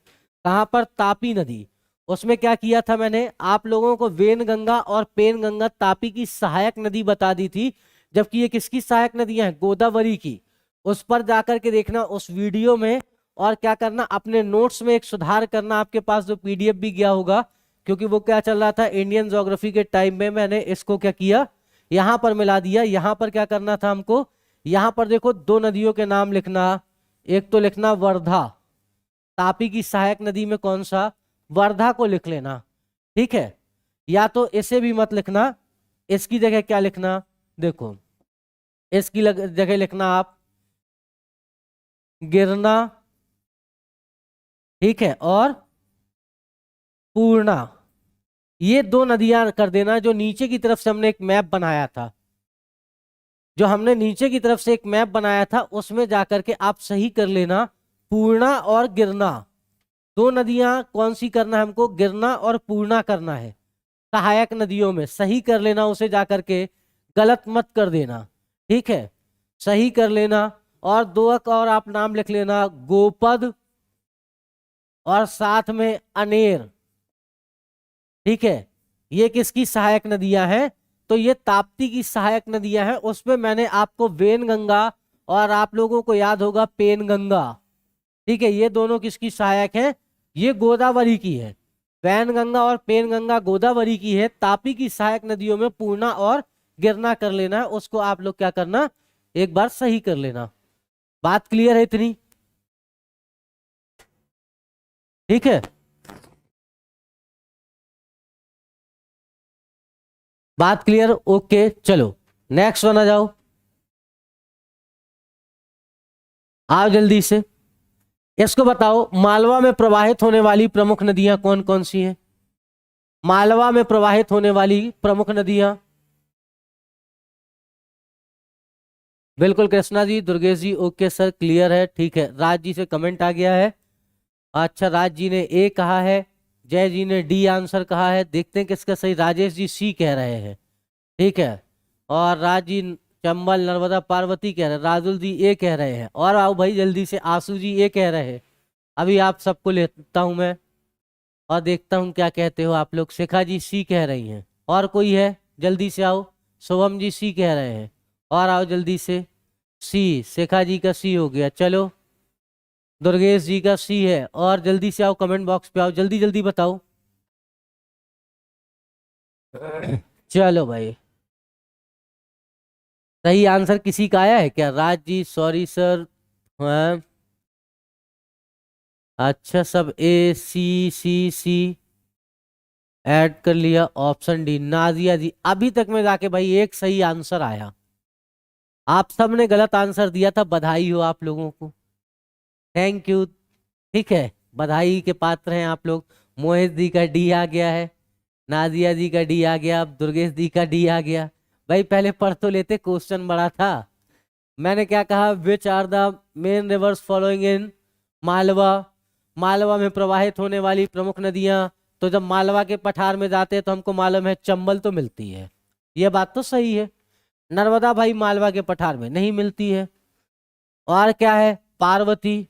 कहां पर? तापी नदी। उसमें क्या किया था मैंने? आप लोगों को वेनगंगा और पेनगंगा तापी की सहायक नदी बता दी थी, जबकि ये किसकी सहायक नदियां हैं? गोदावरी की। उस पर जाकर के देखना उस वीडियो में, और क्या करना, अपने नोट्स में एक सुधार करना। आपके पास जो पीडीएफ भी गया होगा, क्योंकि वो क्या चल रहा था इंडियन ज्योग्राफी के टाइम में, मैंने इसको क्या किया, यहां पर मिला दिया। यहां पर क्या करना था हमको? यहां पर देखो दो नदियों के नाम लिखना। एक तो लिखना वर्धा, तापी की सहायक नदी में कौन सा? वर्धा को लिख लेना, ठीक है। या तो इसे भी मत लिखना, इसकी जगह क्या लिखना? देखो इसकी जगह लिखना आप गिरना, ठीक है, और पूर्णा। ये दो नदियां कर देना। जो नीचे की तरफ से हमने एक मैप बनाया था, जो हमने नीचे की तरफ से एक मैप बनाया था, उसमें जाकर के आप सही कर लेना। पूर्णा और गिरना, दो नदियां कौन सी करना है हमको? गिरना और पूर्णा करना है। सहायक नदियों में सही कर लेना उसे, जाकर के गलत मत कर देना, ठीक है, सही कर लेना। और दो एक और आप नाम लिख लेना, गोपद और साथ में अनेर, ठीक है। ये किसकी सहायक नदियां हैं? तो ये ताप्ती की सहायक नदियां हैं। उसमें मैंने आपको वेनगंगा, और आप लोगों को याद होगा पेनगंगा, ठीक है, ये दोनों किसकी सहायक है? ये गोदावरी की है। वैनगंगा और पेनगंगा गोदावरी की है। तापी की सहायक नदियों में पूर्णा और गिरना कर लेना है। उसको आप लोग क्या करना, एक बार सही कर लेना। बात क्लियर है इतनी? ठीक है, बात क्लियर? ओके, चलो नेक्स्ट वन आ जाओ, आओ जल्दी से। इसको बताओ, मालवा में प्रवाहित होने वाली प्रमुख नदियां कौन कौन सी हैं? मालवा में प्रवाहित होने वाली प्रमुख नदियां, बिल्कुल कृष्णा जी, दुर्गेश जी, ओके सर, क्लियर है, ठीक है। राज जी से कमेंट आ गया है। अच्छा, राज जी ने ए कहा है, जय जी ने डी आंसर कहा है। देखते हैं किसका सही। राजेश जी सी कह रहे हैं, ठीक है। और राज जी चंबल नर्मदा पार्वती कह रहे हैं। राजुल जी ए कह रहे हैं। और आओ भाई जल्दी से, आंसू जी ए कह रहे हैं। अभी आप सबको लेता हूं मैं, और देखता हूं क्या कहते हो आप लोग। शिखा जी सी कह रही हैं। और कोई है? जल्दी से आओ। शुभम जी सी कह रहे हैं। और आओ जल्दी से। सी, शिखा जी का सी हो गया। चलो, दुर्गेश जी का सी है। और जल्दी से आओ, कमेंट बॉक्स पे आओ, जल्दी जल्दी बताओ। चलो भाई, सही आंसर किसी का आया है क्या? Raj ji sorry sir. हाँ, अच्छा, सब ए सी सी सी, ऐड कर लिया, ऑप्शन डी नाजिया जी। अभी तक में जाके भाई एक सही आंसर आया, आप सबने गलत आंसर दिया था, बधाई हो आप लोगों को, थैंक यू। ठीक है, बधाई के पात्र हैं आप लोग। मोहित जी का डी आ गया है, नाजिया जी का डी आ गया, अब दुर्गेश जी का डी आ गया। भाई पहले पढ़ तो लेते, क्वेश्चन बड़ा था। मैंने क्या कहा, which are the main rivers following in Malwa, Malwa में प्रवाहित होने वाली प्रमुख नदियां। तो जब मालवा के पठार में जाते हैं तो हमको मालूम है चंबल तो मिलती है, ये बात तो सही है। नर्मदा भाई मालवा के पठार में नहीं मिलती है। और क्या है, पार्वती,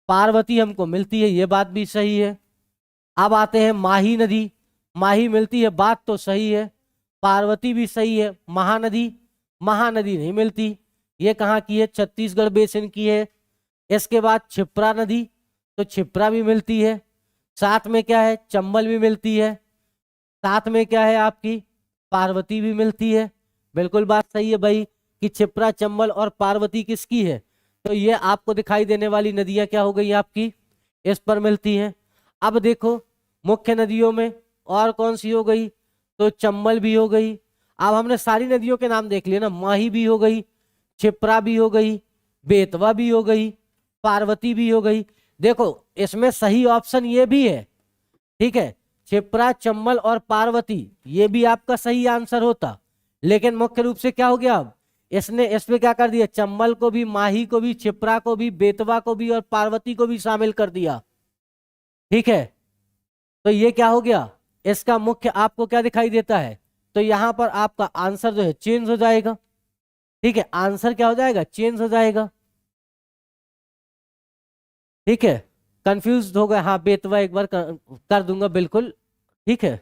पार्वती हमको मिलती है, ये बात भी सही है। अब आते हैं माही नदी, माही मिलती है, बात तो सही है। पार्वती भी सही है। महानदी, महानदी नहीं मिलती, ये कहाँ की है, छत्तीसगढ़ बेसिन की है। इसके बाद क्षिप्रा नदी, तो क्षिप्रा भी मिलती है। साथ में क्या है, चंबल भी मिलती है। साथ में क्या है आपकी, पार्वती भी मिलती है। बिल्कुल बात सही है भाई कि क्षिप्रा, चंबल और पार्वती किसकी है, तो ये आपको दिखाई देने वाली नदियां क्या हो गई आपकी, इस पर मिलती हैं। अब देखो मुख्य नदियों में और कौन सी हो गई, तो चंबल भी हो गई। अब हमने सारी नदियों के नाम देख लिए ना, माही भी हो गई, क्षिप्रा भी हो गई, बेतवा भी हो गई, पार्वती भी हो गई। देखो इसमें सही ऑप्शन ये भी है, ठीक है, क्षिप्रा, चंबल और पार्वती, ये भी आपका सही आंसर होता। लेकिन मुख्य रूप से क्या हो गया, अब इसने इसमें क्या कर दिया, चंबल को भी, माही को भी, क्षिप्रा को भी, बेतवा को भी और पार्वती को भी शामिल कर दिया। ठीक है, तो ये क्या हो गया, इसका मुख्य आपको क्या दिखाई देता है, तो यहां पर आपका आंसर जो है चेंज हो जाएगा। ठीक है, आंसर क्या हो जाएगा, चेंज हो जाएगा। ठीक है, कंफ्यूज हो गए, हाँ बेतवा एक बार कर दूंगा बिल्कुल। ठीक है,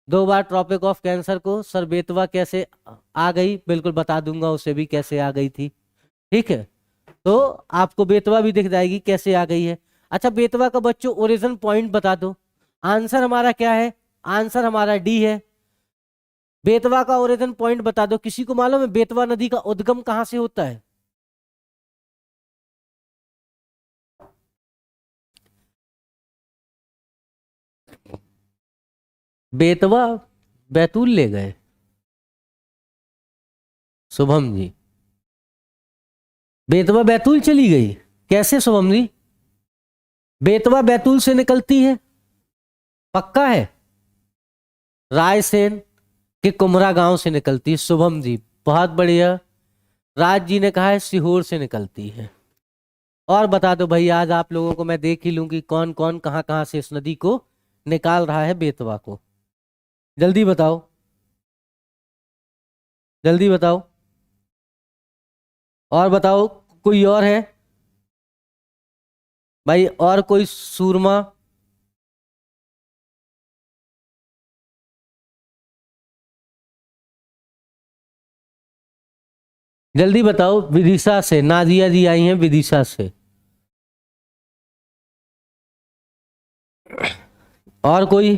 2 बार ट्रॉपिक ऑफ कैंसर को सर बेतवा कैसे आ गई, बिल्कुल बता दूंगा उसे भी कैसे आ गई थी। ठीक है, तो आपको बेतवा भी दिख जाएगी कैसे आ गई है। अच्छा बेतवा का बच्चों ओरिजिन पॉइंट बता दो, आंसर हमारा क्या है, आंसर हमारा डी है। बेतवा का ओरिजिन पॉइंट बता दो, किसी को मालूम है बेतवा नदी का उद्गम कहां से होता है। बेतवा बैतूल ले गए शुभम जी, बेतवा बैतूल चली गई, कैसे शुभम जी, बेतवा बैतूल से निकलती है, पक्का है, रायसेन के कुमरा गांव से निकलती है। शुभम जी बहुत बढ़िया, राज जी ने कहा है सीहोर से निकलती है। और बता दो भाई, आज आप लोगों को मैं देख ही लूं कि कौन कौन कहां कहां से इस नदी को निकाल रहा है बेतवा को, जल्दी बताओ, जल्दी बताओ, और बताओ कोई और है भाई, और कोई सूरमा, जल्दी बताओ। विदिशा से नाजिया जी आई हैं, विदिशा से। और कोई,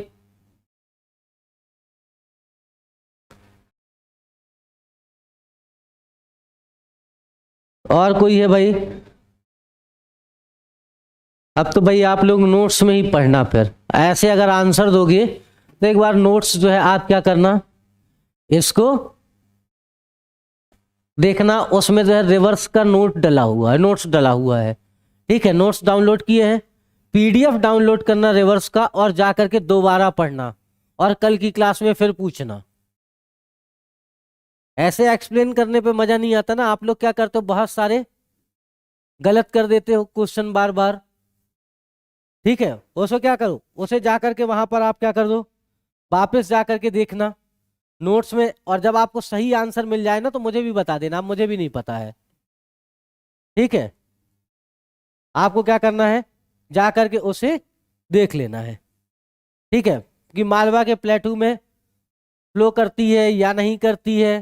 और कोई है भाई, अब तो भाई आप लोग नोट्स में ही पढ़ना, फिर ऐसे अगर आंसर दोगे तो एक बार नोट्स जो है आप क्या करना, इसको देखना, उसमें जो है रिवर्स का नोट डला हुआ है, नोट्स डला हुआ है। ठीक है, नोट्स डाउनलोड किए हैं, पीडीएफ डाउनलोड करना रिवर्स का और जाकर के दोबारा पढ़ना और कल की क्लास में फिर पूछना। ऐसे एक्सप्लेन करने पे मजा नहीं आता ना, आप लोग क्या करते हो बहुत सारे गलत कर देते हो क्वेश्चन बार बार। ठीक है, उसको क्या करो, उसे जाकर के वहां पर आप क्या कर दो, वापस जाकर के देखना नोट्स में, और जब आपको सही आंसर मिल जाए ना तो मुझे भी बता देना, अब मुझे भी नहीं पता है। ठीक है, आपको क्या करना है, जाकर के उसे देख लेना है। ठीक है, कि मालवा के प्लेटू में फ्लो करती है या नहीं करती है।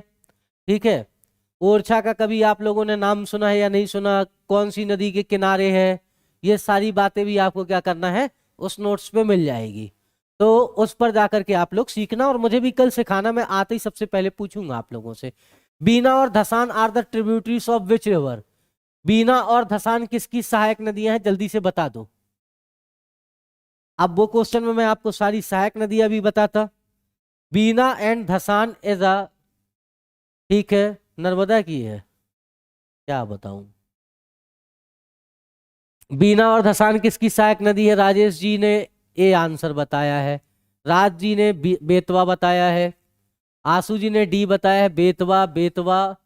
ठीक है, ओरछा का कभी आप लोगों ने नाम सुना है या नहीं सुना, कौन सी नदी के किनारे है, ये सारी बातें भी आपको क्या करना है, उस नोट्स पे मिल जाएगी। तो उस पर जाकर के आप लोग सीखना और मुझे भी कल सिखाना, मैं आते ही सबसे पहले पूछूंगा आप लोगों से। बीना और Dhasan are the tributaries of which river, Bina और धसान किसकी सहायक नदियां हैं, जल्दी से बता दो। अब वो क्वेश्चन में मैं आपको सारी सहायक नदियां भी बताता। बीना एंड धसान इज अ, ठीक है, नर्मदा की है, क्या बताऊं। बीना और धसान किसकी सहायक नदी है? राजेश जी ने ए आंसर बताया है, राज जी ने बेतवा बताया है, आशु जी ने डी बताया है, बेतवा बेतवा,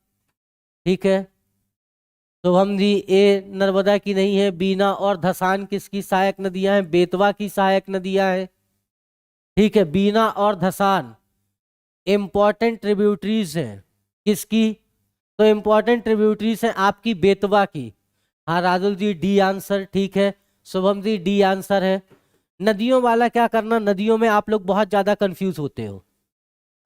ठीक है। शुभम जी ए नर्मदा की नहीं है। बीना और धसान किसकी सहायक नदियां हैं? बेतवा की सहायक नदियां हैं, ठीक है। बीना और धसान इंपॉर्टेंट ट्रिब्यूटरीज हैं, किसकी? तो इंपॉर्टेंट ट्रिब्यूटरीज हैं आपकी बेतवा की। हाँ राजुल जी डी आंसर, ठीक है। शुभम जी डी आंसर है। नदियों वाला क्या करना, नदियों में आप लोग बहुत ज्यादा कंफ्यूज होते हो।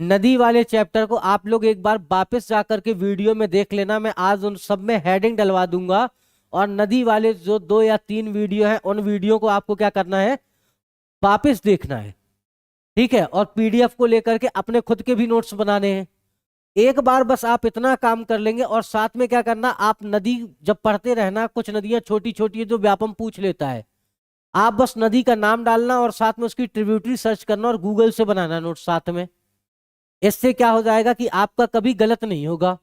नदी वाले चैप्टर को आप लोग एक बार वापस जाकर के वीडियो में देख लेना, मैं आज उन सब में हेडिंग डलवा दूंगा। और नदी वाले जो 2 या 3 वीडियो हैं, उन वीडियो को आपको क्या करना है, वापस देखना है, ठीक है। और पीडीएफ को लेकर के अपने खुद के भी नोट्स बनाने हैं। एक बार बस आप इतना काम कर लेंगे, और साथ में क्या करना, आप नदी जब पढ़ते रहना, कुछ नदियां छोटी छोटी है जो व्यापम पूछ लेता है, आप बस नदी का नाम डालना और साथ में उसकी ट्रिब्यूटरी सर्च करना और गूगल से बनाना नोट साथ में। इससे क्या हो जाएगा कि आपका कभी गलत नहीं होगा।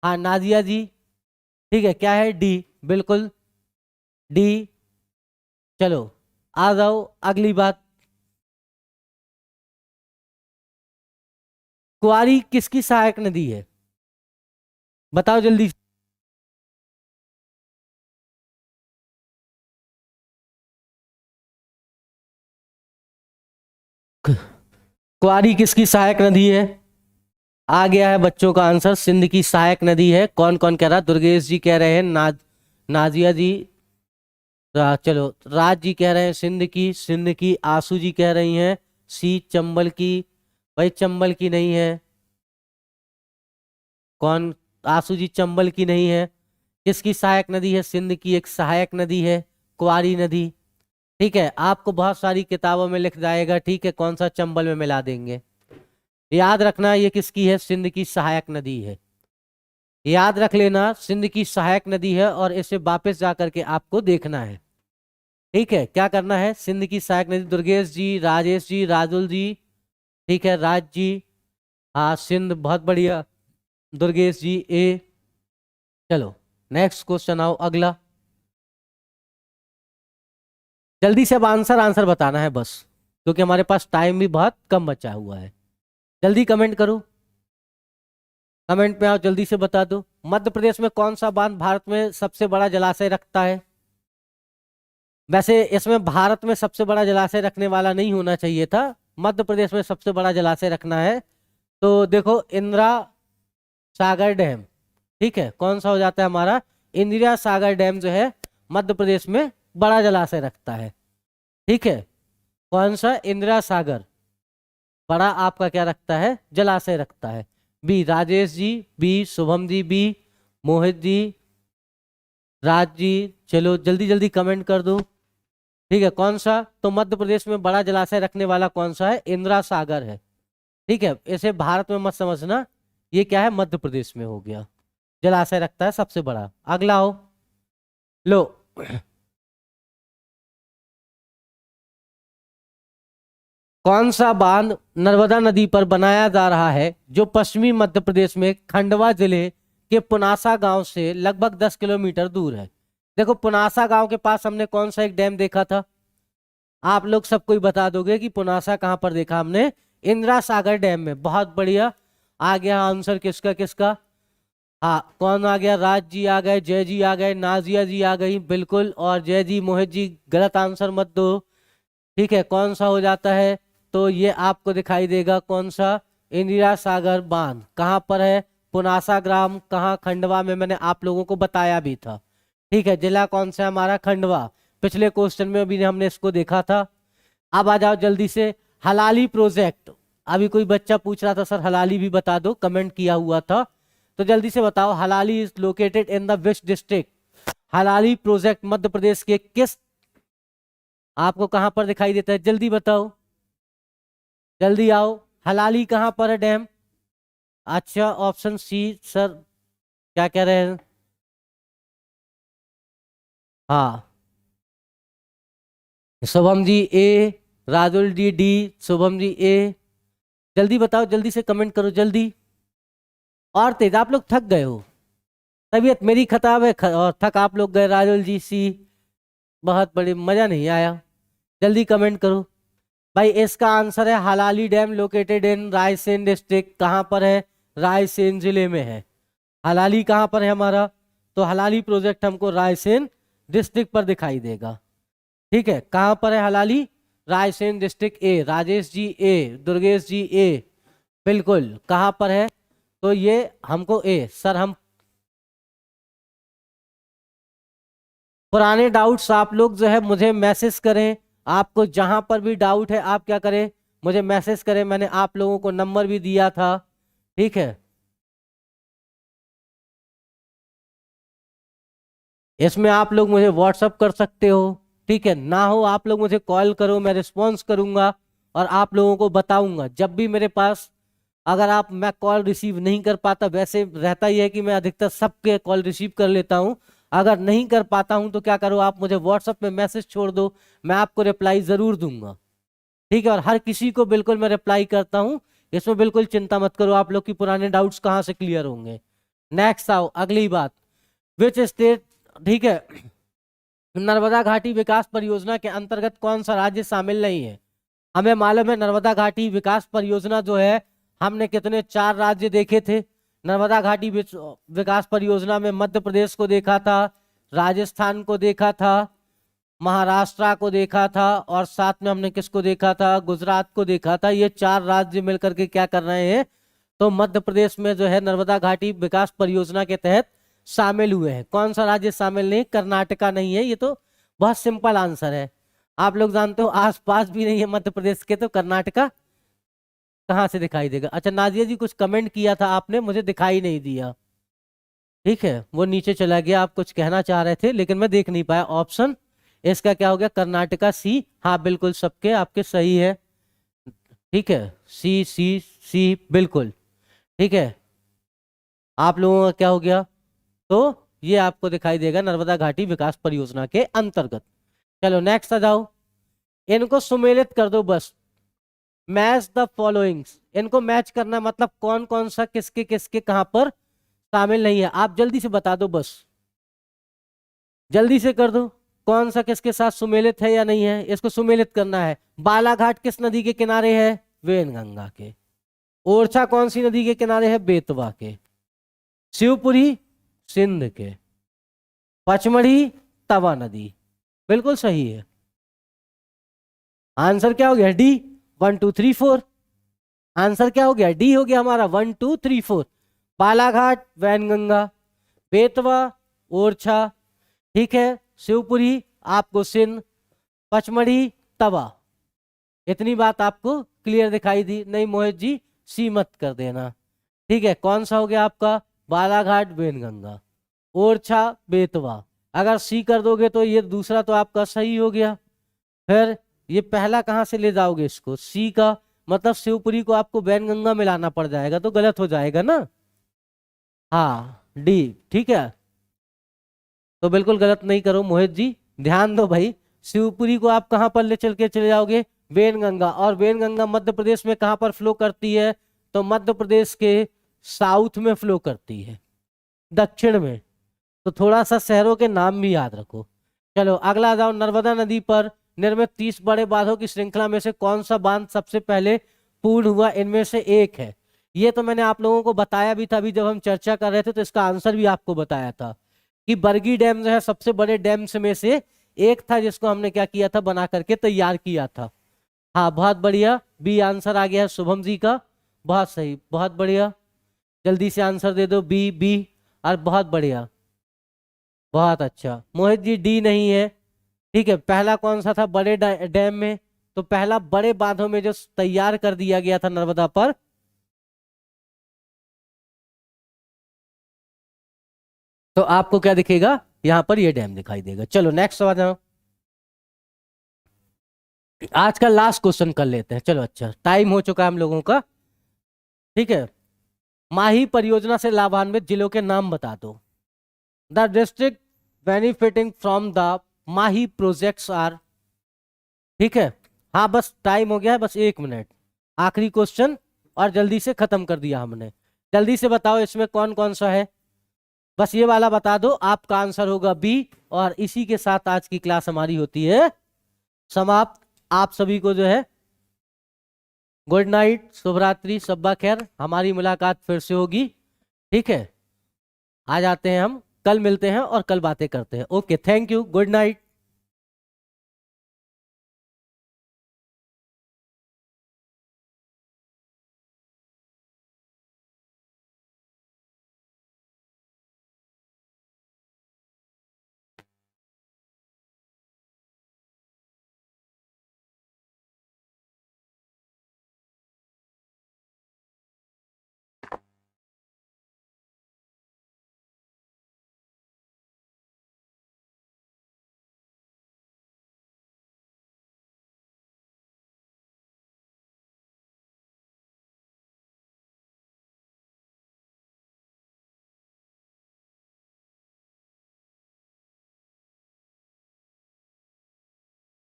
हाँ नाजिया जी, ठीक है, क्या है? डी, बिल्कुल डी। चलो आ जाओ अगली बात। कुआरी किसकी सहायक नदी है? बताओ जल्दी। कुआरी किसकी सहायक नदी है? आ गया है बच्चों का आंसर, सिंध की सहायक नदी है। कौन कौन कह रहा? दुर्गेश जी कह रहे हैं, नाजिया जी, चलो राज जी कह रहे हैं सिंध की, सिंध की। आंसू जी कह रही हैं सी चंबल की। भाई चंबल की नहीं है। कौन? आंसू जी चंबल की नहीं है। किसकी सहायक नदी है? सिंध की एक सहायक नदी है, कुआरी नदी, ठीक है। आपको बहुत सारी किताबों में लिख जाएगा, ठीक है, कौन सा चंबल में मिला देंगे। याद रखना ये किसकी है? सिंध की सहायक नदी है, याद रख लेना, सिंध की सहायक नदी है। और इसे वापस जा करके आपको देखना है, ठीक है। क्या करना है? सिंध की सहायक नदी। दुर्गेश जी, राजेश जी, राजुल जी, ठीक है, राज जी, हाँ सिंध, बहुत बढ़िया। दुर्गेश जी ए। चलो नेक्स्ट क्वेश्चन आओ अगला। जल्दी से अब आंसर आंसर बताना है बस, क्योंकि हमारे पास टाइम भी बहुत कम बचा हुआ है। जल्दी कमेंट करो, कमेंट में आओ, जल्दी से बता दो। मध्य प्रदेश में कौन सा बांध भारत में सबसे बड़ा जलाशय रखता है? वैसे इसमें भारत में सबसे बड़ा जलाशय रखने वाला नहीं होना चाहिए था, मध्य प्रदेश में सबसे बड़ा जलाशय रखना है। तो देखो इंदिरा सागर डैम, ठीक है, कौन सा हो जाता है हमारा? इंदिरा सागर डैम जो है मध्य प्रदेश में बड़ा जलाशय रखता है, ठीक है। कौन सा? इंदिरा सागर बड़ा आपका क्या रखता है? जलाशय रखता है। B Rajesh ji, B Shubham ji, B Mohit ji, Raj ji, चलो जल्दी जल्दी कमेंट कर दो, ठीक है। कौन सा? तो मध्य प्रदेश में बड़ा जलाशय रखने वाला कौन सा है? इंदिरा सागर है, ठीक है। इसे भारत में मत समझना, ये क्या है, मध्य प्रदेश में हो गया, जलाशय रखता है सबसे बड़ा। अगला हो लो। कौन सा बांध नर्मदा नदी पर बनाया जा रहा है जो पश्चिमी मध्य प्रदेश में खंडवा जिले के पुनासा गांव से लगभग 10 किलोमीटर दूर है? देखो पुनासा गांव के पास हमने कौन सा एक डैम देखा था? आप लोग सब कोई बता दोगे कि पुनासा कहां पर देखा हमने? इंदिरा सागर डैम में। बहुत बढ़िया, आ गया आंसर किसका किसका। हाँ कौन आ गया? राज जी आ गए, जय जी आ गए, नाजिया जी आ गई, बिल्कुल। और जय जी, मोहित जी गलत आंसर मत दो, ठीक है। कौन सा हो जाता है? तो ये आपको दिखाई देगा कौन सा? इंदिरा सागर बांध कहाँ पर है? पुनासा ग्राम कहाँ? खंडवा में, मैंने आप लोगों को बताया भी था, ठीक है। जिला कौन सा है हमारा? खंडवा। पिछले क्वेश्चन में भी हमने इसको देखा था। अब आ जाओ जल्दी से, हलाली प्रोजेक्ट। अभी कोई बच्चा पूछ रहा था सर हलाली भी बता दो, कमेंट किया हुआ था, तो जल्दी से बताओ। Halali is located in the which district? Halali project Madhya Pradesh के किस, आपको कहां पर दिखाई देता है? जल्दी बताओ, जल्दी आओ। हलाली कहां पर है डैम? अच्छा ऑप्शन सी सर, क्या कह रहे हैं? हाँ शुभम जी ए, राजुल जी डी, शुभम जी ए। जल्दी बताओ, जल्दी से कमेंट करो जल्दी। और तेज, आप लोग थक गए हो, तबीयत मेरी खराब है और थक आप लोग गए। राजुल जी सी, बहुत बड़ी, मजा नहीं आया। जल्दी कमेंट करो भाई। इसका आंसर है Halali dam, located in Raisen district. कहाँ पर है? रायसेन जिले में है। हलाली कहाँ पर है हमारा? तो हलाली प्रोजेक्ट हमको रायसेन डिस्ट्रिक्ट पर दिखाई देगा। ठीक है, कहाँ पर है हलाली? रायसेन डिस्ट्रिक्ट ए। राजेश जी ए, दुर्गेश जी ए, बिल्कुल। कहाँ पर है? तो ये हमको ए। सर हम पुराने डाउट्स आप लोग जो है मुझे मैसेज करें। आपको जहां पर भी डाउट है आप क्या करें, मुझे मैसेज करें। मैंने आप लोगों को नंबर भी दिया था, ठीक है। इसमें आप लोग मुझे व्हाट्सअप कर सकते हो, ठीक है। ना हो आप लोग मुझे कॉल करो, मैं रिस्पॉन्स करूंगा और आप लोगों को बताऊंगा जब भी मेरे पास। अगर आप, मैं कॉल रिसीव नहीं कर पाता, वैसे रहता ही है कि मैं अधिकतर सबके कॉल रिसीव कर लेता हूं। अगर नहीं कर पाता हूं तो क्या करो, आप मुझे व्हाट्सएप में मैसेज छोड़ दो, मैं आपको रिप्लाई जरूर दूंगा, ठीक है। और हर किसी को बिल्कुल मैं रिप्लाई करता हूं, इसमें बिल्कुल चिंता मत करो। आप लोग की पुराने डाउट्स कहाँ से क्लियर होंगे। नेक्स्ट आओ, अगली बात। विच स्टेट, ठीक है, नर्मदा घाटी विकास परियोजना के अंतर्गत कौन सा राज्य शामिल नहीं है? हमें मालूम है नर्मदा घाटी विकास परियोजना जो है, हमने कितने 4 राज्य देखे थे। नर्मदा घाटी विकास परियोजना में मध्य प्रदेश को देखा था, राजस्थान को देखा था, महाराष्ट्र को देखा था और साथ में हमने किसको देखा था? गुजरात को देखा था। ये 4 राज्य मिलकर के क्या कर रहे हैं? तो मध्य प्रदेश में जो है नर्मदा घाटी विकास परियोजना के तहत शामिल हुए हैं। कौन सा राज्य शामिल नहीं? कर्नाटका नहीं है। ये तो बहुत सिंपल आंसर है, आप लोग जानते हो। आसपास भी नहीं है मध्य प्रदेश के, तो कर्नाटका कहाँ से दिखाई देगा? अच्छा नाजिया जी, कुछ कमेंट किया था आपने, मुझे दिखाई नहीं दिया, ठीक है, वो नीचे चला गया। आप कुछ कहना चाह रहे थे लेकिन मैं देख नहीं पाया। ऑप्शन इसका क्या हो गया? कर्नाटका सी। हाँ बिल्कुल, सबके आपके सही है, ठीक है। सी सी सी, बिल्कुल ठीक है। आप लोगों का क्या हो गया? तो ये आपको दिखाई देगा नर्मदा घाटी विकास परियोजना के अंतर्गत। चलो नेक्स्ट आ जाओ। इनको सुमेलित कर दो बस। मैच द फॉलोइंग्स, इनको मैच करना, मतलब कौन कौन सा किसके किसके कहां पर शामिल नहीं है, आप जल्दी से बता दो बस, जल्दी से कर दो। कौन सा किसके साथ सुमेलित है या नहीं है, इसको सुमेलित करना है। बालाघाट किस नदी के किनारे है? वेनगंगा के। ओरछा कौन सी नदी के किनारे है? बेतवा के। शिवपुरी सिंध के। पचमढ़ी तवा नदी। बिल्कुल सही है। आंसर क्या हो गया? डी। 1 2 3 4। आंसर क्या हो गया? डी हो गया हमारा। 1 2 3 4। बालाघाट वैनगंगा, बेतवा ओरछा, ठीक है, शिवपुरी आपको सिंध, पचमढ़ी तवा। इतनी बात आपको क्लियर दिखाई दी? नहीं मोहित जी, सी मत कर देना, ठीक है। कौन सा हो गया आपका? बालाघाट वेनगंगा, ओरछा बेतवा। अगर सी कर दोगे तो ये दूसरा तो आपका सही हो गया। फिर ये पहला कहाँ से ले जाओगे इसको? सी का मतलब शिवपुरी को आपको वैनगंगा में लाना पड़ जाएगा, तो गलत हो जाएगा ना। हाँ डी, ठीक है। तो बिल्कुल गलत नहीं करो मोहित जी, ध्यान दो भाई। शिवपुरी को आप कहां पर ले चल के चले जाओगे? वेनगंगा। और वेनगंगा मध्य प्रदेश में कहां पर फ्लो करती है? तो मध्य प्रदेश के साउथ में फ्लो करती है, दक्षिण में। तो थोड़ा सा शहरों के नाम भी याद रखो। चलो अगला जाओ। नर्मदा नदी पर निर्मित 30 बड़े बांधों की श्रृंखला में से कौन सा बांध सबसे पहले पूर्ण हुआ? इनमें से एक है। ये तो मैंने आप लोगों को बताया भी था अभी जब हम चर्चा कर रहे थे, तो इसका आंसर भी आपको बताया था कि बरगी डैम जो है सबसे बड़े डैम्स में से एक था, जिसको हमने क्या किया था? बना करके तैयार किया था। हाँ बहुत बढ़िया, बी आंसर आ गया है शुभम जी का, बहुत सही, बहुत बढ़िया। जल्दी से आंसर दे दो, बी बी। और बहुत बढ़िया, बहुत अच्छा। मोहित जी डी नहीं है, ठीक है। पहला कौन सा था बड़े डैम में? तो पहला बड़े बांधों में जो तैयार कर दिया गया था नर्मदा पर, तो आपको क्या दिखेगा? यहां पर ये डैम दिखाई देगा। चलो नेक्स्ट आ जाओ। आज का लास्ट क्वेश्चन कर लेते हैं, चलो। अच्छा टाइम हो चुका है हम लोगों का, ठीक है। माही परियोजना से लाभान्वित जिलों के नाम बता दो। The district benefiting from the Mahi projects are. ठीक है, हाँ बस टाइम हो गया है, बस 1 मिनट, आखिरी क्वेश्चन और जल्दी से खत्म कर दिया हमने। जल्दी से बताओ इसमें कौन कौन सा है, बस ये वाला बता दो, आपका आंसर होगा बी। और इसी के साथ आज की क्लास हमारी होती है समाप्त। आप सभी को जो है गुड नाइट, शुभ रात्रि, शब्बा खैर। हमारी मुलाकात फिर से होगी, ठीक है। आ जाते हैं हम, कल मिलते हैं और कल बातें करते हैं। Okay, thank you, good night.